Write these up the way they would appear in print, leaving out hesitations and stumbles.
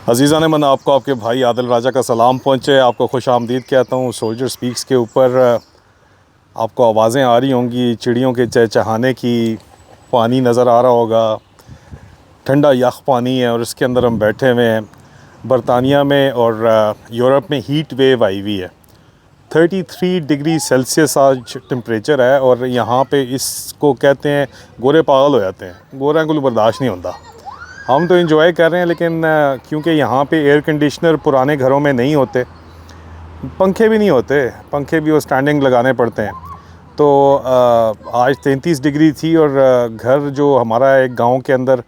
अज़ीज़ान मन, आपको आपके भाई आदिल राजा का सलाम पहुँचे। आपको खुश आमदीद कहता हूँ। सोल्जर स्पीक्स के ऊपर आपको आवाज़ें आ रही होंगी चिड़ियों के चहचहाने की। पानी नज़र आ रहा होगा, ठंडा यख पानी है और इसके अंदर हम बैठे हुए हैं। बरतानिया में और यूरोप में हीट वेव आई हुई है। 33 डिग्री सेल्सियस आज टेम्परेचर है और यहाँ पे इसको कहते हैं गोरे पागल हो जाते हैं। गोरा को बर्दाश्त नहीं होता। हम तो एंजॉय कर रहे हैं, लेकिन क्योंकि यहाँ पे एयर कंडीशनर पुराने घरों में नहीं होते, पंखे भी नहीं होते, पंखे भी वो स्टैंडिंग लगाने पड़ते हैं। तो आज 33 डिग्री थी और घर जो हमारा एक गांव के अंदर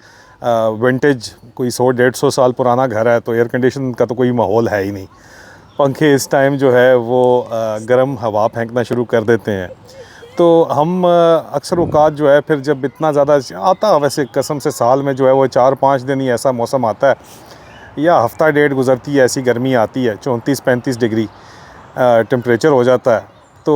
विंटेज कोई 100-150 साल पुराना घर है, तो एयर कंडीशन का तो कोई माहौल है ही नहीं। पंखे इस टाइम जो है वो गर्म हवा फेंकना शुरू कर देते हैं। तो हम अक्सर औक़ात जो है फिर जब इतना ज़्यादा आता, वैसे कसम से साल में जो है वो 4-5 दिन ही ऐसा मौसम आता है या हफ़्ता डेढ़ गुज़रती है, ऐसी गर्मी आती है 34-35 डिग्री टेम्परेचर हो जाता है। तो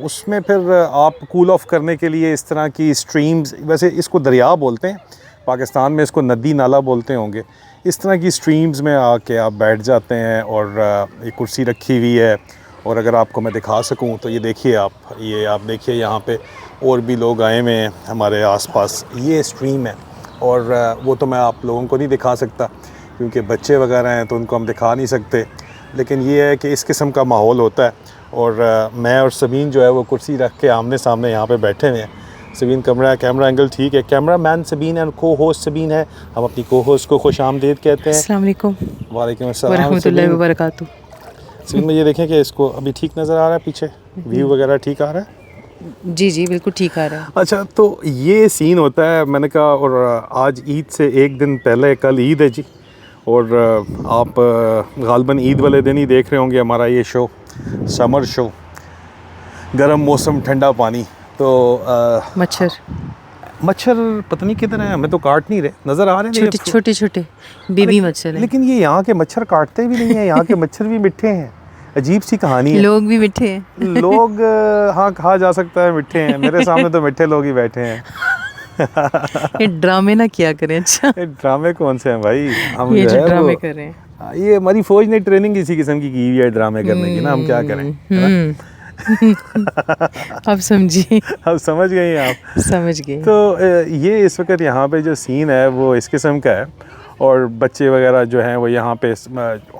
उसमें फिर आप कूल ऑफ़ करने के लिए इस तरह की स्ट्रीम्स, वैसे इसको दरिया बोलते हैं, पाकिस्तान में इसको नदी नाला बोलते होंगे, इस तरह की स्ट्रीम्स में आके आप बैठ जाते हैं। और एक कुर्सी रखी हुई है और अगर आपको मैं दिखा सकूं तो ये देखिए आप देखिए यहाँ पे और भी लोग आए हुए हैं हमारे आसपास। ये स्ट्रीम है और वो तो मैं आप लोगों को नहीं दिखा सकता क्योंकि बच्चे वगैरह हैं तो उनको हम दिखा नहीं सकते, लेकिन ये है कि इस किस्म का माहौल होता है। और मैं और सबीन जो है वो कुर्सी रख के आमने सामने यहाँ पे बैठे हुए हैं। सबीन कैमरा एंगल ठीक है, कैमरा मैन सबीन है, को होस्ट सबीन है। हम अपनी को होस्ट को खुश आमदीद कहते हैं। अस्सलाम वालेकुम वालेकुम अस्सलाम वरहमतुल्लाहि वबरकातुहू। सबीन में ये देखें कि इसको अभी ठीक नज़र आ रहा है, पीछे व्यू वगैरह ठीक आ रहा है? जी जी बिल्कुल ठीक आ रहा है। अच्छा, तो ये सीन होता है, मैंने कहा। और आज ईद से एक दिन पहले, कल ईद है जी, और आप गालबन ईद वाले दिन ही देख रहे होंगे हमारा ये शो, समर शो, गर्म मौसम ठंडा पानी। तो मच्छर पता नहीं किधर हैं, हमें तो काट नहीं रहे, नज़र आ रहे हैं छोटे छोटे बेबी मच्छर हैं। लेकिन ये यहाँ के मच्छर काटते भी नहीं है, यहाँ के मच्छर भी मिठे हैं। अजीब सी कहानी है। लोग भी मिठे हैं। लोग हाँ, कहा जा सकता है मिठे हैं। मेरे सामने तो मिठे लोग ही बैठे हैं। ये ड्रामे ना किया करें। अच्छा, ये ड्रामे कौन से हैं भाई? हम ये जो ड्रामे कर रहे हैं, ये हमारी फौज ने ट्रेनिंग इसी किस्म की हुई है ड्रामे करने की ना, हम क्या करें। आप समझिए। अब समझ गए आप? समझ गए। तो ये इस वक्त यहाँ पे जो सीन है वो इस किस्म का है। और बच्चे वगैरह जो हैं वो यहाँ पे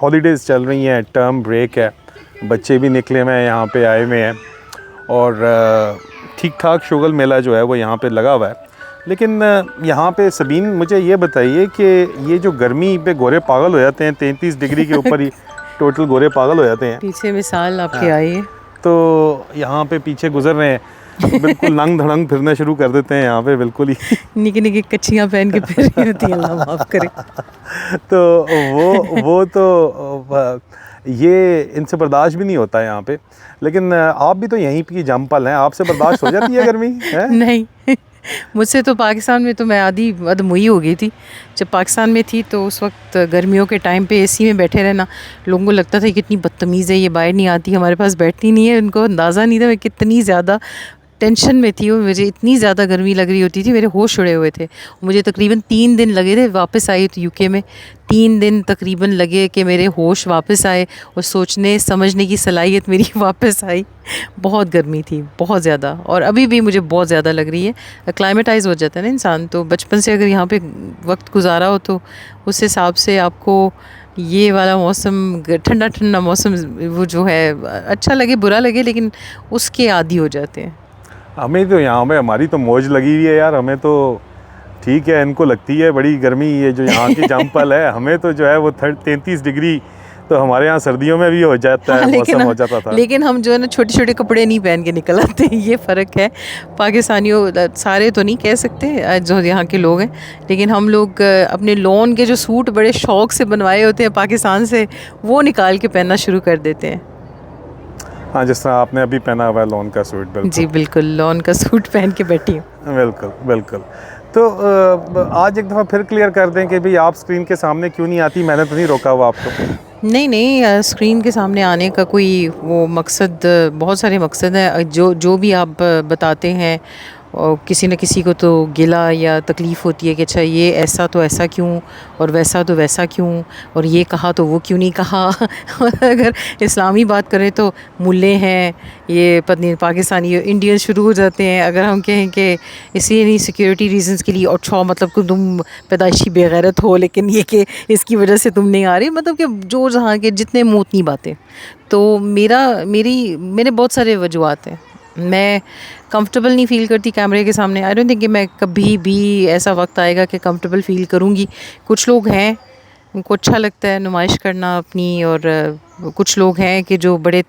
हॉलीडेज़ चल रही हैं, टर्म ब्रेक है, बच्चे भी निकले हुए हैं, यहाँ पे आए हुए हैं। और ठीक ठाक शुगल मेला जो है वो यहाँ पे लगा हुआ है। लेकिन यहाँ पे सबीन मुझे ये बताइए कि ये जो गर्मी पे गोरे पागल हो जाते हैं, 33 डिग्री के ऊपर ही टोटल गोरे पागल हो जाते हैं। पीछे मिसाल आपके आई है। तो यहाँ पे पीछे गुजर रहे हैं, बिल्कुल नंग धड़ंग फिरना शुरू कर देते हैं यहाँ पे, बिल्कुल ही निकी निकी कच्चियाँ पहन के फिर रही होती है, अल्लाह माफ़ करे। तो वो तो ये इनसे बर्दाश्त भी नहीं होता है यहाँ पे। लेकिन आप भी तो यहीं की जमपल हैं, आपसे बर्दाश्त हो जाती है गर्मी है? नहीं, मुझसे तो पाकिस्तान में तो मैं आधी अधमुई हो गई थी। जब पाकिस्तान में थी तो उस वक्त गर्मियों के टाइम पे एसी में बैठे रहना, लोगों को लगता था कितनी बदतमीज़ है, ये बाहर नहीं आती, हमारे पास बैठती नहीं है। उनको अंदाज़ा नहीं था मैं कितनी ज़्यादा टेंशन में थी और मुझे इतनी ज़्यादा गर्मी लग रही होती थी, मेरे होश उड़े हुए थे। मुझे तकरीबन 3 दिन लगे थे, वापस आई तो यूके में 3 दिन तकरीबन लगे कि मेरे होश वापस आए और सोचने समझने की सलाहियत मेरी वापस आई। बहुत गर्मी थी, बहुत ज़्यादा, और अभी भी मुझे बहुत ज़्यादा लग रही है। एक्लाइमेटाइज़ हो जाता है ना इंसान, तो बचपन से अगर यहाँ पे वक्त गुजारा हो तो उस हिसाब से आपको ये वाला मौसम, ठंडा ठंडा मौसम, वो जो है अच्छा लगे बुरा लगे, लेकिन उसके आदी हो जाते हैं। हमें तो यहाँ पे हमारी तो मौज लगी हुई है यार, हमें तो ठीक है, इनको लगती है बड़ी गर्मी, ये जो यहाँ की जमपल है। हमें तो जो है वो 33 डिग्री तो हमारे यहाँ सर्दियों में भी हो जाता है, मौसम हो जाता था। लेकिन हम जो है ना छोटे छोटे कपड़े नहीं पहन के निकल आते, ये फ़र्क है। पाकिस्तानियों, सारे तो नहीं कह सकते जो यहाँ के लोग हैं, लेकिन हम लोग अपने लॉन के जो सूट बड़े शौक़ से बनवाए होते हैं पाकिस्तान से, वो निकाल के पहनना शुरू कर देते हैं। हाँ, जिस तरह आपने अभी पहना हुआ है लॉन का सूट। बिल्कुल जी बिल्कुल, लॉन का सूट पहन के बैठी हूँ। बिल्कुल बिल्कुल। तो आज एक दफ़ा फिर क्लियर कर दें कि भाई आप स्क्रीन के सामने क्यों नहीं आती? मैंने तो नहीं रोका हुआ आपको। नहीं, स्क्रीन के सामने आने का कोई वो मकसद, बहुत सारे मकसद हैं जो भी आप बताते हैं और किसी न किसी को तो गिला या तकलीफ़ होती है कि अच्छा ये ऐसा तो ऐसा क्यों, और वैसा तो वैसा क्यों, और ये कहा तो वो क्यों नहीं कहा। और अगर इस्लामी बात करें तो मुल्ले हैं, ये पता नहीं पाकिस्तानी इंडियन शुरू हो जाते हैं। अगर हम कहें कि इसलिए नहीं, सिक्योरिटी रीजंस के लिए, अच्छा मतलब कि तुम पैदाइशी बेगैरत हो, लेकिन ये कि इसकी वजह से तुम नहीं आ रही, मतलब कि जो जहाँ के जितने मुँह उतनी बातें। तो मेरे बहुत सारे वजूहत हैं। मैं कंफर्टेबल नहीं फ़ील करती कैमरे के सामने। आई डोंट थिंक कि मैं कभी भी ऐसा वक्त आएगा कि कंफर्टेबल फ़ील करूँगी। कुछ लोग हैं उनको अच्छा लगता है नुमाइश करना अपनी, और कुछ लोग हैं कि जो बड़े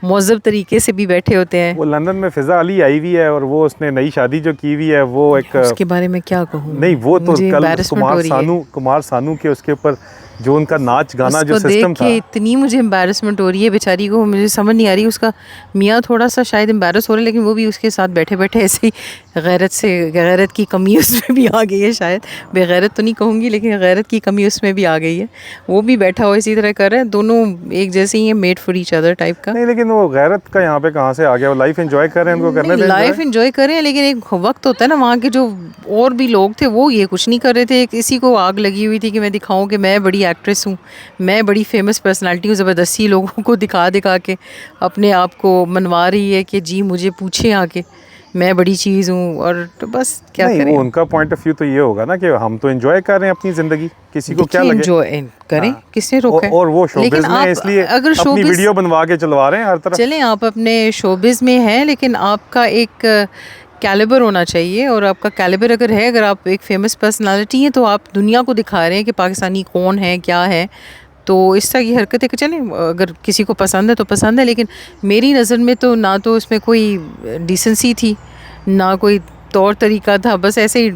मुहज़्ज़ब तरीके से भी बैठे होते हैं। वो लंदन में फ़िज़ा अली आई हुई है और वो उसने नई शादी जो की हुई है वो एक, उसके बारे में क्या कहूँ। नहीं वो तो मुझे कल embarrassment हो रही है। कुमार सानू के उसके ऊपर जो उनका नाच गाना जो उसको सिस्टम देख था, के इतनी मुझे एम्बैरसमेंट हो रही है बेचारी को, मुझे समझ नहीं आ रही। उसका मियाँ थोड़ा सा शायद एम्बैरस हो रहा है, लेकिन वो भी उसके साथ बैठे बैठे ऐसे ही गैरत की कमी उसमें भी आ गई है शायद। बेगैरत तो नहीं कहूँगी, लेकिन गैरत की कमी उसमें भी आ गई है। वो भी बैठा हुआ इसी तरह कर रहे हैं, दोनों एक जैसे ही हैं, made for each other type का। नहीं लेकिन वो गैरत का यहाँ पे कहाँ से आ गया? वो लाइफ एंजॉय कर रहे हैं, उनको करने दें लाइफ enjoy। एंजॉय करें, लेकिन एक वक्त होता है ना, वहाँ के जो और भी लोग थे वो ये कुछ नहीं कर रहे थे। किसी को आग लगी हुई थी कि मैं दिखाऊं कि मैं बड़ी एक्ट्रेस हूँ, मैं बड़ी फेमस पर्सनालिटी हूँ। ज़बरदस्ती लोगों को दिखा दिखा के अपने आप को मनवा रही है कि जी मुझे पूछे आके, मैं बड़ी चीज़ हूँ। और तो बस क्या नहीं करें। वो उनका पॉइंट ऑफ व्यू तो ये होगा ना कि हम तो एंजॉय कर रहे हैं अपनी ज़िंदगी, किसी को क्या लगे। एंजॉय करें, हाँ। किसने रोका है। और वो शोबिज़ लेकिन में आप इसलिए अगर अपनी शोबिज़ वीडियो बनवा के चलवा रहे हैं हर तरफ। चलें, आप अपने शोबिज़ में हैं, लेकिन आपका एक कैलिबर होना चाहिए। और आपका कैलिबर अगर है, अगर आप एक फेमस पर्सनालिटी हैं, तो आप दुनिया को दिखा रहे हैं कि पाकिस्तानी कौन है, क्या है। तो इस तरह की हरकतें कि चलें, अगर किसी को पसंद है तो पसंद है, लेकिन मेरी नज़र में तो ना तो उसमें कोई डिसेंसी थी, ना कोई तौर तरीका था। बस ऐसे ही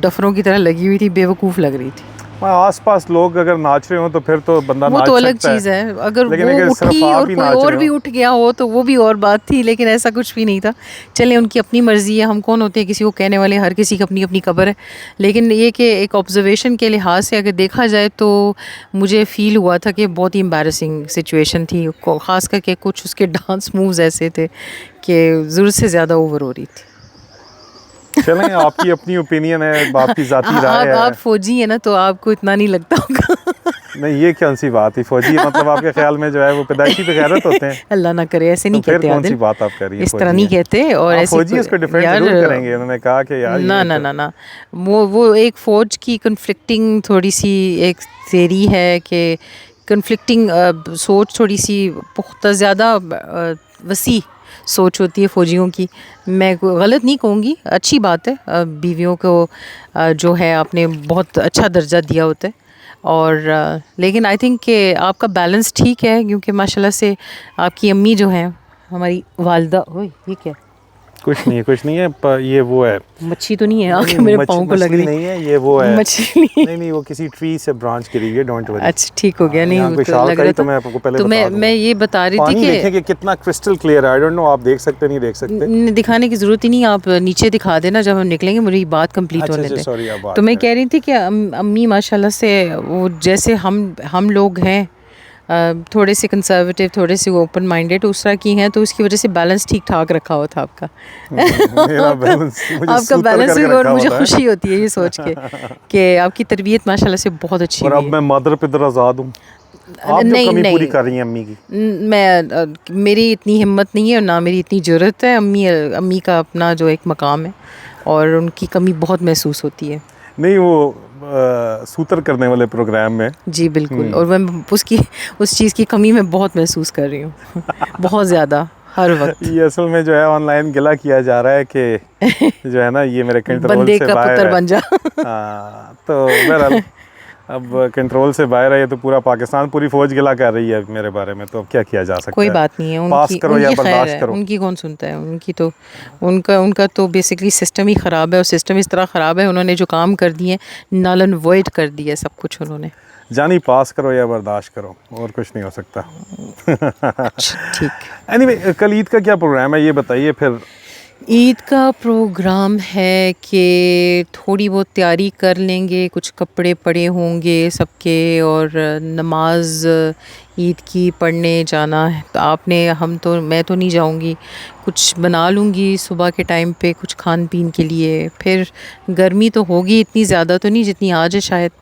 डफरों की तरह लगी हुई थी, बेवकूफ़ लग रही थी। आस पास लोग अगर नाच रहे हो तो फिर तो बंदा वो नाच तो अलग सकता चीज़ है। अगर लेकिन वो अगर सिर्फ उठी आप और ही कोई नाच और रहे भी हो। उठ गया हो तो वो भी और बात थी, लेकिन ऐसा कुछ भी नहीं था। चलें, उनकी अपनी मर्ज़ी है, हम कौन होते हैं किसी को कहने वाले। हर किसी की अपनी अपनी कब्र है। लेकिन ये कि एक ऑब्जर्वेशन के लिहाज से अगर देखा जाए तो मुझे फ़ील हुआ था कि बहुत ही एम्बैरसिंग सिचुएशन थी। ख़ास करके कुछ उसके डांस मूव्स ऐसे थे कि ज़रूरत से ज़्यादा ओवर हो रही थी। चलें, आपकी अपनी ओपिनियन है, आपकी ज़ाती राय आप है। फौजी हैं ना, तो आपको इतना नहीं लगता होगा। नहीं ये कौन सी बात है? फौजी मतलब आपके ख्याल में जो है वो पैदाइशी बेगैरत होते हैं? अल्लाह ना करे, ऐसे तो नहीं फिर कहते कौन सी आदिल, बात आप कर रही हैं? इस तरह फौजी नहीं हैं कहते। और आप, ऐसी फौजी इसको डिफेंड यार, जरूर करेंगे। उन्होंने कहा कि यार ना ये ना तो ना ना, वो एक फ़ौज की कन्फ्लिक्टिंग थोड़ी सी एक थेरी है कि कन्फ्लिक्टिंग सोच थोड़ी सी पुख्ता, ज़्यादा वसी सोच होती है फ़ौजियों की। मैं गलत नहीं कहूँगी, अच्छी बात है। बीवियों को जो है आपने बहुत अच्छा दर्जा दिया होता है। और लेकिन आई थिंक कि आपका बैलेंस ठीक है, क्योंकि माशाल्लाह से आपकी अम्मी जो हैं, हमारी वालदा, ओए ये क्या कुछ नहीं है पर ये वो है। मच्छी तो नहीं है आके नहीं, मेरे पाँव को लग मछली रही? नहीं है, ये वो है। मछली नहीं वो किसी ट्री से ब्रांच गिरी है, डोंट वरी। अच्छा ठीक हो गया। नहीं यहाँ वो कोई तो शार्क लग आई रहा तो था। मैं आपको पहले तो बता दूंगा। मैं ये बता रही थी पानी कि देखें कि कितना क्रिस्टल क्लियर है। आई डोंट नो आप देख सकते नहीं देख सकते। दिखाने की ज़रूरत ही नहीं, आप नीचे दिखा देना जब हम निकलेंगे, मेरी बात कंप्लीट होने अच्छा दें। सॉरी आप बात तो मैं करें। कह रही थी कि अम्मी माशाल्लाह से वो जैसे हम लोग हैं, थोड़े से कंजर्वेटिव, थोड़े से ओपन माइंडेड उस तरह की हैं, तो उसकी वजह से बैलेंस ठीक ठाक रखा हुआ था आपका। मेरा बैलेंस मुझे आपका सूतर बैलेंस, करके और रखा मुझे हुआ था। खुशी होती है ये सोच के कि आपकी तरबियत माशाल्लाह से बहुत अच्छी और हुई अब है। मैं मदर पिदर आज़ाद हूँ। आप जो नहीं कमी पूरी नहीं, कर रही हैं अम्मी की। मेरी इतनी हिम्मत नहीं है और ना मेरी इतनी ज़रूरत है। अम्मी का अपना जो एक मकाम है, और उनकी कमी बहुत महसूस होती है। नहीं वो सूतर करने वाले प्रोग्राम में। जी बिल्कुल, और मैं उस चीज़ की कमी मैं बहुत महसूस कर रही हूँ। बहुत ज़्यादा, हर वक्त। ये असल में जो है ऑनलाइन गिला किया जा रहा है कि जो है ना ये मेरे कंट्रोल बंदे से का बाहर पुत्र है। बन जा। हाँ तो बहरहाल अब कंट्रोल से बाहर है ये, तो पूरा पाकिस्तान, पूरी फौज गिला कर रही है मेरे बारे में। तो अब क्या किया जा सकता कोई है? बात नहीं है, पास करो या उनकी खैर बर्दाश्त है, करो। उनकी कौन सुनता है। उनकी तो उनका तो बेसिकली सिस्टम ही ख़राब है, और सिस्टम इस तरह ख़राब है, उन्होंने जो काम कर दिए नल एंड वॉइड कर दिया सब कुछ उन्होंने। जानी पास करो या बर्दाश्त करो, और कुछ नहीं हो सकता। ठीक। एनीवे कल ईद का क्या प्रोग्राम है ये बताइए फिर। ईद का प्रोग्राम है कि थोड़ी बहुत तैयारी कर लेंगे, कुछ कपड़े पड़े होंगे सबके, और नमाज ईद की पढ़ने जाना है। तो मैं तो नहीं जाऊंगी, कुछ बना लूँगी सुबह के टाइम पे कुछ खान पीन के लिए। फिर गर्मी तो होगी, इतनी ज़्यादा तो नहीं जितनी आज है शायद,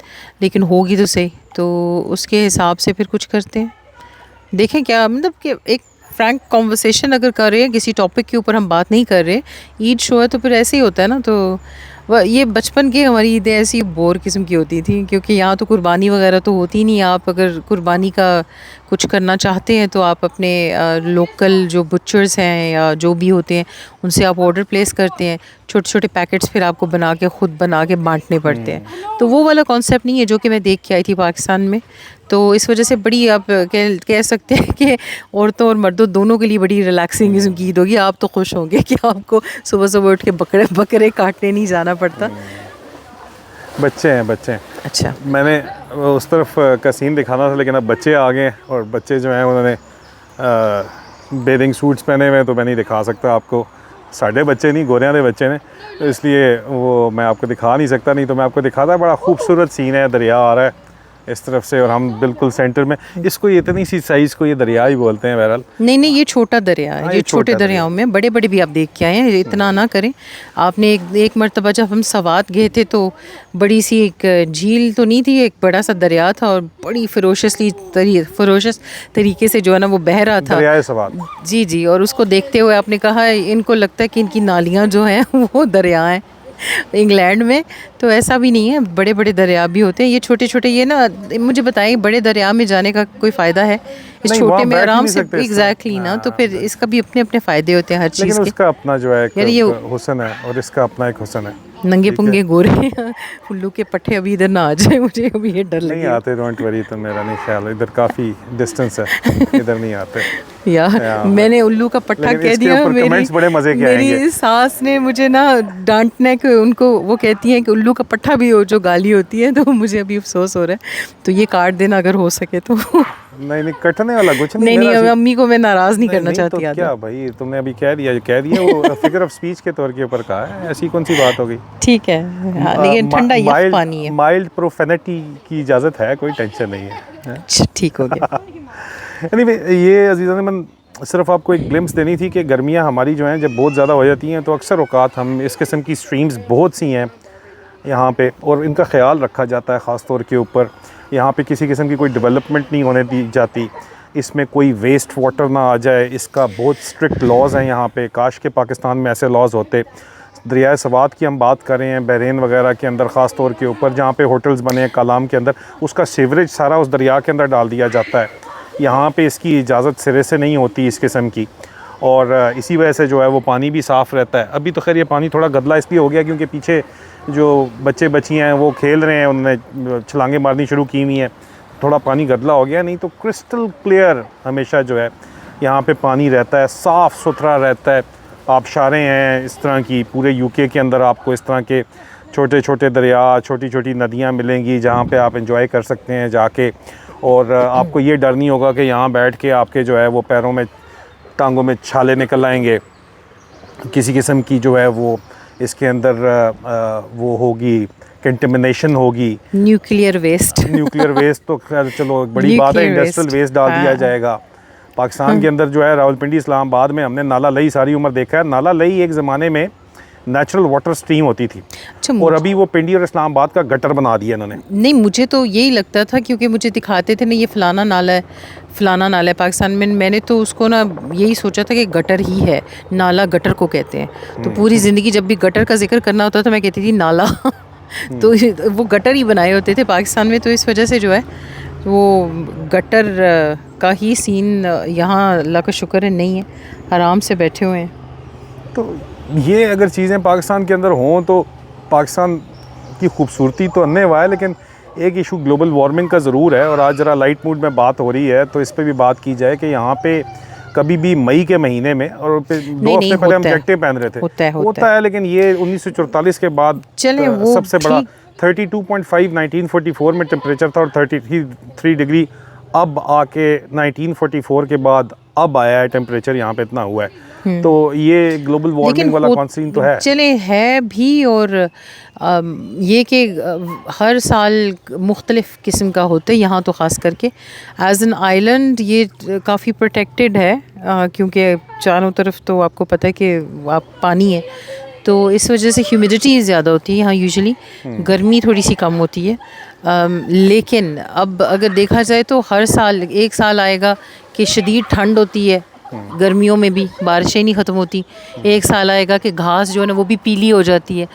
लेकिन होगी तो सही, तो उसके हिसाब से फिर कुछ करते हैं। देखें क्या मतलब कि एक फ्रैंक कॉन्वर्सेशन अगर कर रहे हैं, किसी टॉपिक के ऊपर हम बात नहीं कर रहे, ईद शो है तो फिर ऐसे ही होता है ना। तो ये बचपन की हमारी ईदें ऐसी बोर किस्म की होती थी, क्योंकि यहाँ तो कुर्बानी वगैरह तो होती नहीं। आप अगर कुर्बानी का कुछ करना चाहते हैं तो आप अपने लोकल जो बुचर्स हैं या जो भी होते हैं उनसे आप ऑर्डर प्लेस करते हैं। छोटे छोटे पैकेट्स फिर आपको खुद बना के बांटने पड़ते हैं। तो वो वाला कॉन्सेप्ट नहीं है जो कि मैं देख के आई थी पाकिस्तान में। तो इस वजह से बड़ी आप कह सकते हैं कि औरतों और मर्दों दोनों के लिए बड़ी रिलैक्सिंग किस्म की ईद होगी। आप तो खुश होंगे कि आपको सुबह सुबह उठ के बकरे काटने नहीं जाना पड़ता। बच्चे हैं। अच्छा, मैंने उस तरफ का सीन दिखाना था, लेकिन अब बच्चे आ गए और बच्चे जो हैं उन्होंने बेदिंग सूट्स पहने हुए हैं, तो मैं नहीं दिखा सकता आपको। साढ़े बच्चे नहीं, गोरियां दे बच्चे ने, तो इसलिए वो मैं आपको दिखा नहीं सकता। नहीं तो मैं आपको दिखाता। बड़ा खूबसूरत सीन है, दरिया आ रहा है इस तरफ से और हम बिल्कुल सेंटर में। इसको इतनी सी साइज़ को ये दरिया ही बोलते हैं बहरहाल। नहीं ये छोटा दरिया है। हाँ, ये छोटे दरियाओं में बड़े बड़े भी आप देख के आए हैं, इतना ना करें। आपने एक मर्तबा जब हम सवात गए थे तो बड़ी सी एक झील तो नहीं थी, एक बड़ा सा दरिया था और बड़ी फरोशस तरीके से जो है ना वो बह रहा था। दरियाए सवात। जी, और उसको देखते हुए आपने कहा इनको लगता है कि इनकी नालियाँ जो हैं वो दरिया हैं इंग्लैंड में। तो ऐसा भी नहीं है, बड़े बड़े दरिया भी होते हैं। ये छोटे छोटे, ये ना मुझे बताएं, बड़े दरिया में जाने का कोई फ़ायदा है? इस नहीं, छोटे वहाँ में बैठ आराम नहीं से सकते इस तरह। एग्जैक्टली ना। तो फिर इसका भी अपने अपने फ़ायदे होते हैं हर चीज़ लेकिन के। उसका अपना जो है यार ये एक हुस्न है और इसका अपना एक हुस्न है। नंगे पुंगे गोरे उल्लू के पट्टे अभी इधर ना आ जाए, मुझे अभी ये डर नहीं लगे। आते, डोंट वरी। तो मेरा नहीं ख्याल, इधर काफ़ी डिस्टेंस है, इधर नहीं आते। यार मैंने उल्लू का पट्टा लेकिन कह इसके दिया। ऊपर कमेंट्स बड़े मज़े के आएंगे। मेरी सास ने मुझे ना डांटने के, उनको वो कहती हैं कि उल्लू का पट्टा भी हो जो गाली होती है, तो मुझे अभी अफसोस हो रहा है। तो ये काट देना अगर हो सके तो। नहीं कटने वाला कुछ नहीं। नहीं अम्मी को मैं नाराज़ नहीं करना चाहती। तो क्या भाई, तुमने अभी कह दिया वो फिगर ऑफ स्पीच के तौर के ऊपर कहा है, ऐसी कौन सी बात हो गई। ठीक है, हाँ, लेकिन ठंडा यख पानी है। माइल्ड प्रोफेनिटी की इजाज़त है, कोई टेंशन नहीं है। अच्छा, ठीक हो गया। anyway, ये अजीज़ा ने मन सिर्फ आपको एक ग्लिम्स देनी थी कि गर्मियाँ हमारी जो हैं जब बहुत ज़्यादा हो जाती हैं तो अक्सर औकात हम इस किस्म की स्ट्रीम्स बहुत सी हैं यहाँ पे, और इनका ख्याल रखा जाता है ख़ास तौर के ऊपर। यहाँ पे किसी किस्म की कोई डेवलपमेंट नहीं होने दी जाती, इसमें कोई वेस्ट वाटर ना आ जाए, इसका बहुत स्ट्रिक्ट लॉज हैं यहाँ पे। काश के पाकिस्तान में ऐसे लॉज होते। दरिया सवात की हम बात कर रहे हैं, बहरीन वगैरह के अंदर ख़ास तौर के ऊपर जहाँ पे होटल्स बने हैं कालाम के अंदर, उसका सीवरेज सारा उस दरिया के अंदर डाल दिया जाता है। यहाँ पे इसकी इजाज़त सिरे से नहीं होती इस किस्म की, और इसी वजह से जो है वो पानी भी साफ़ रहता है। अभी तो खैर ये पानी थोड़ा गदला इसलिए हो गया क्योंकि पीछे जो बच्चे बच्चियाँ हैं वो खेल रहे हैं, उन्होंने छलांगे मारनी शुरू की हुई हैं, थोड़ा पानी गदला हो गया। नहीं तो क्रिस्टल क्लियर हमेशा जो है यहाँ पे पानी रहता है, साफ़ सुथरा रहता है। आबशारें हैं इस तरह की, पूरे यूके के अंदर आपको इस तरह के छोटे छोटे दरिया, छोटी छोटी नदियाँ मिलेंगी जहाँ पे आप एंजॉय कर सकते हैं जाके, और आपको ये डर नहीं होगा कि यहाँ बैठ के आपके जो है वो पैरों में, टांगों में छाले निकल आएंगे, किसी किस्म की जो है वो इसके अंदर वो होगी, कंटेमिनेशन होगी। न्यूक्लियर वेस्ट तो खैर चलो बड़ी बात है, इंडस्ट्रियल वेस्ट डाल दिया जाएगा। पाकिस्तान के अंदर जो है रावलपिंडी इस्लामाबाद में हमने नाला लई सारी उम्र देखा है। नाला लई एक ज़माने में नेचुरल वाटर स्ट्रीम होती थी, और अभी वो पिंडी और इस्लामाबाद का गटर बना दिया इन्होंने। नहीं, मुझे तो यही लगता था क्योंकि मुझे दिखाते थे ना ये फलाना नाला है पाकिस्तान में। मैंने तो उसको ना यही सोचा था कि गटर ही है, नाला गटर को कहते हैं। तो पूरी ज़िंदगी जब भी गटर का जिक्र करना होता था मैं कहती थी नाला तो वो गटर ही बनाए होते थे पाकिस्तान में। तो इस वजह से जो है वो गटर का ही सीन यहाँ अल्लाह का शुक्र है नहीं है, आराम से बैठे हुए हैं। तो ये अगर चीज़ें पाकिस्तान के अंदर हों तो पाकिस्तान की खूबसूरती तो अन्य हुआ है, लेकिन एक इशू ग्लोबल वार्मिंग का ज़रूर है। और आज ज़रा लाइट मूड में बात हो रही है तो इस पे भी बात की जाए कि यहाँ पे कभी भी मई के महीने में, और 2 हफ्ते पहले हम जैकेटें पहन रहे थे, होता है लेकिन ये 1944 के बाद सबसे बड़ा 32.5 1944 में टेम्परेचर था और 33 डिग्री अब आके 1944 के बाद अब आया है, टेम्परेचर यहाँ पे इतना हुआ है, तो ये ग्लोबल वार्मिंग वाला कॉन्सीन तो है। चले है भी, और ये कि हर साल मुख्तलिफ़ किस्म का होता है यहाँ तो ख़ास करके एज एन आइलैंड ये काफ़ी प्रोटेक्टेड है, क्योंकि चारों तरफ तो आपको पता है कि आप पानी है, तो इस वजह से ह्यूमिडिटी ज़्यादा होती है यहाँ यूजुअली, गर्मी थोड़ी सी कम होती है। लेकिन अब अगर देखा जाए तो हर साल एक साल आएगा कि शदीद ठंड होती है, गर्मियों में भी बारिशें नहीं ख़त्म होती। एक साल आएगा कि घास जो है ना वो भी पीली हो जाती है।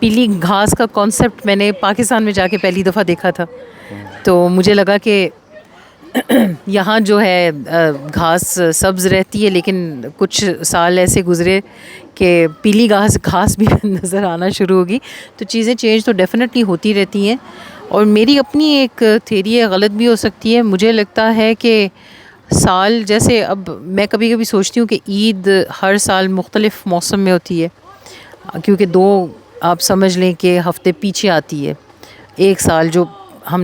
पीली घास का कॉन्सेप्ट मैंने पाकिस्तान में जाके पहली दफ़ा देखा था, तो मुझे लगा कि यहाँ जो है घास सब्ज़ रहती है, लेकिन कुछ साल ऐसे गुज़रे कि पीली घास भी नज़र आना शुरू होगी। तो चीज़ें चेंज तो डेफ़िनेटली होती रहती हैं, और मेरी अपनी एक थ्योरी है, गलत भी हो सकती है। मुझे लगता है कि साल जैसे अब मैं कभी कभी सोचती हूँ कि ईद हर साल मुख्तलिफ़ मौसम में होती है, क्योंकि दो आप समझ लें कि हफ़्ते पीछे आती है। एक साल जो हम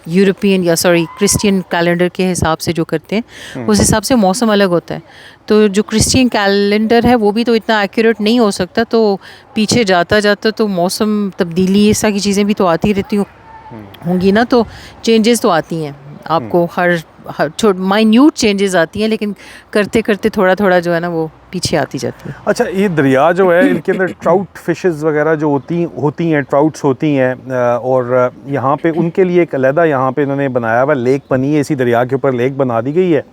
यूरोपियन या क्रिश्चियन कैलेंडर के हिसाब से जो करते हैं, उस हिसाब से मौसम अलग होता है। तो जो क्रिश्चियन कैलेंडर है वो भी तो इतना एक्यूरेट नहीं हो सकता, तो पीछे जाता जाता तो मौसम तब्दीली ऐसा की चीज़ें भी तो आती रहती होंगी ना, तो चेंजेस तो आती हैं आपको, हर माइन्यूट चेंजेस आती हैं, लेकिन करते करते थोड़ा थोड़ा जो है ना वो पीछे आती जाती है। अच्छा, ये दरिया जो है इनके अंदर ट्राउट फिशेस वगैरह जो होती हैं, ट्राउट्स होती हैं, और यहाँ पे उनके लिए एक अलहदा यहाँ पे इन्होंने बनाया हुआ लेक बनी है, इसी दरिया के ऊपर लेक बना दी गई है,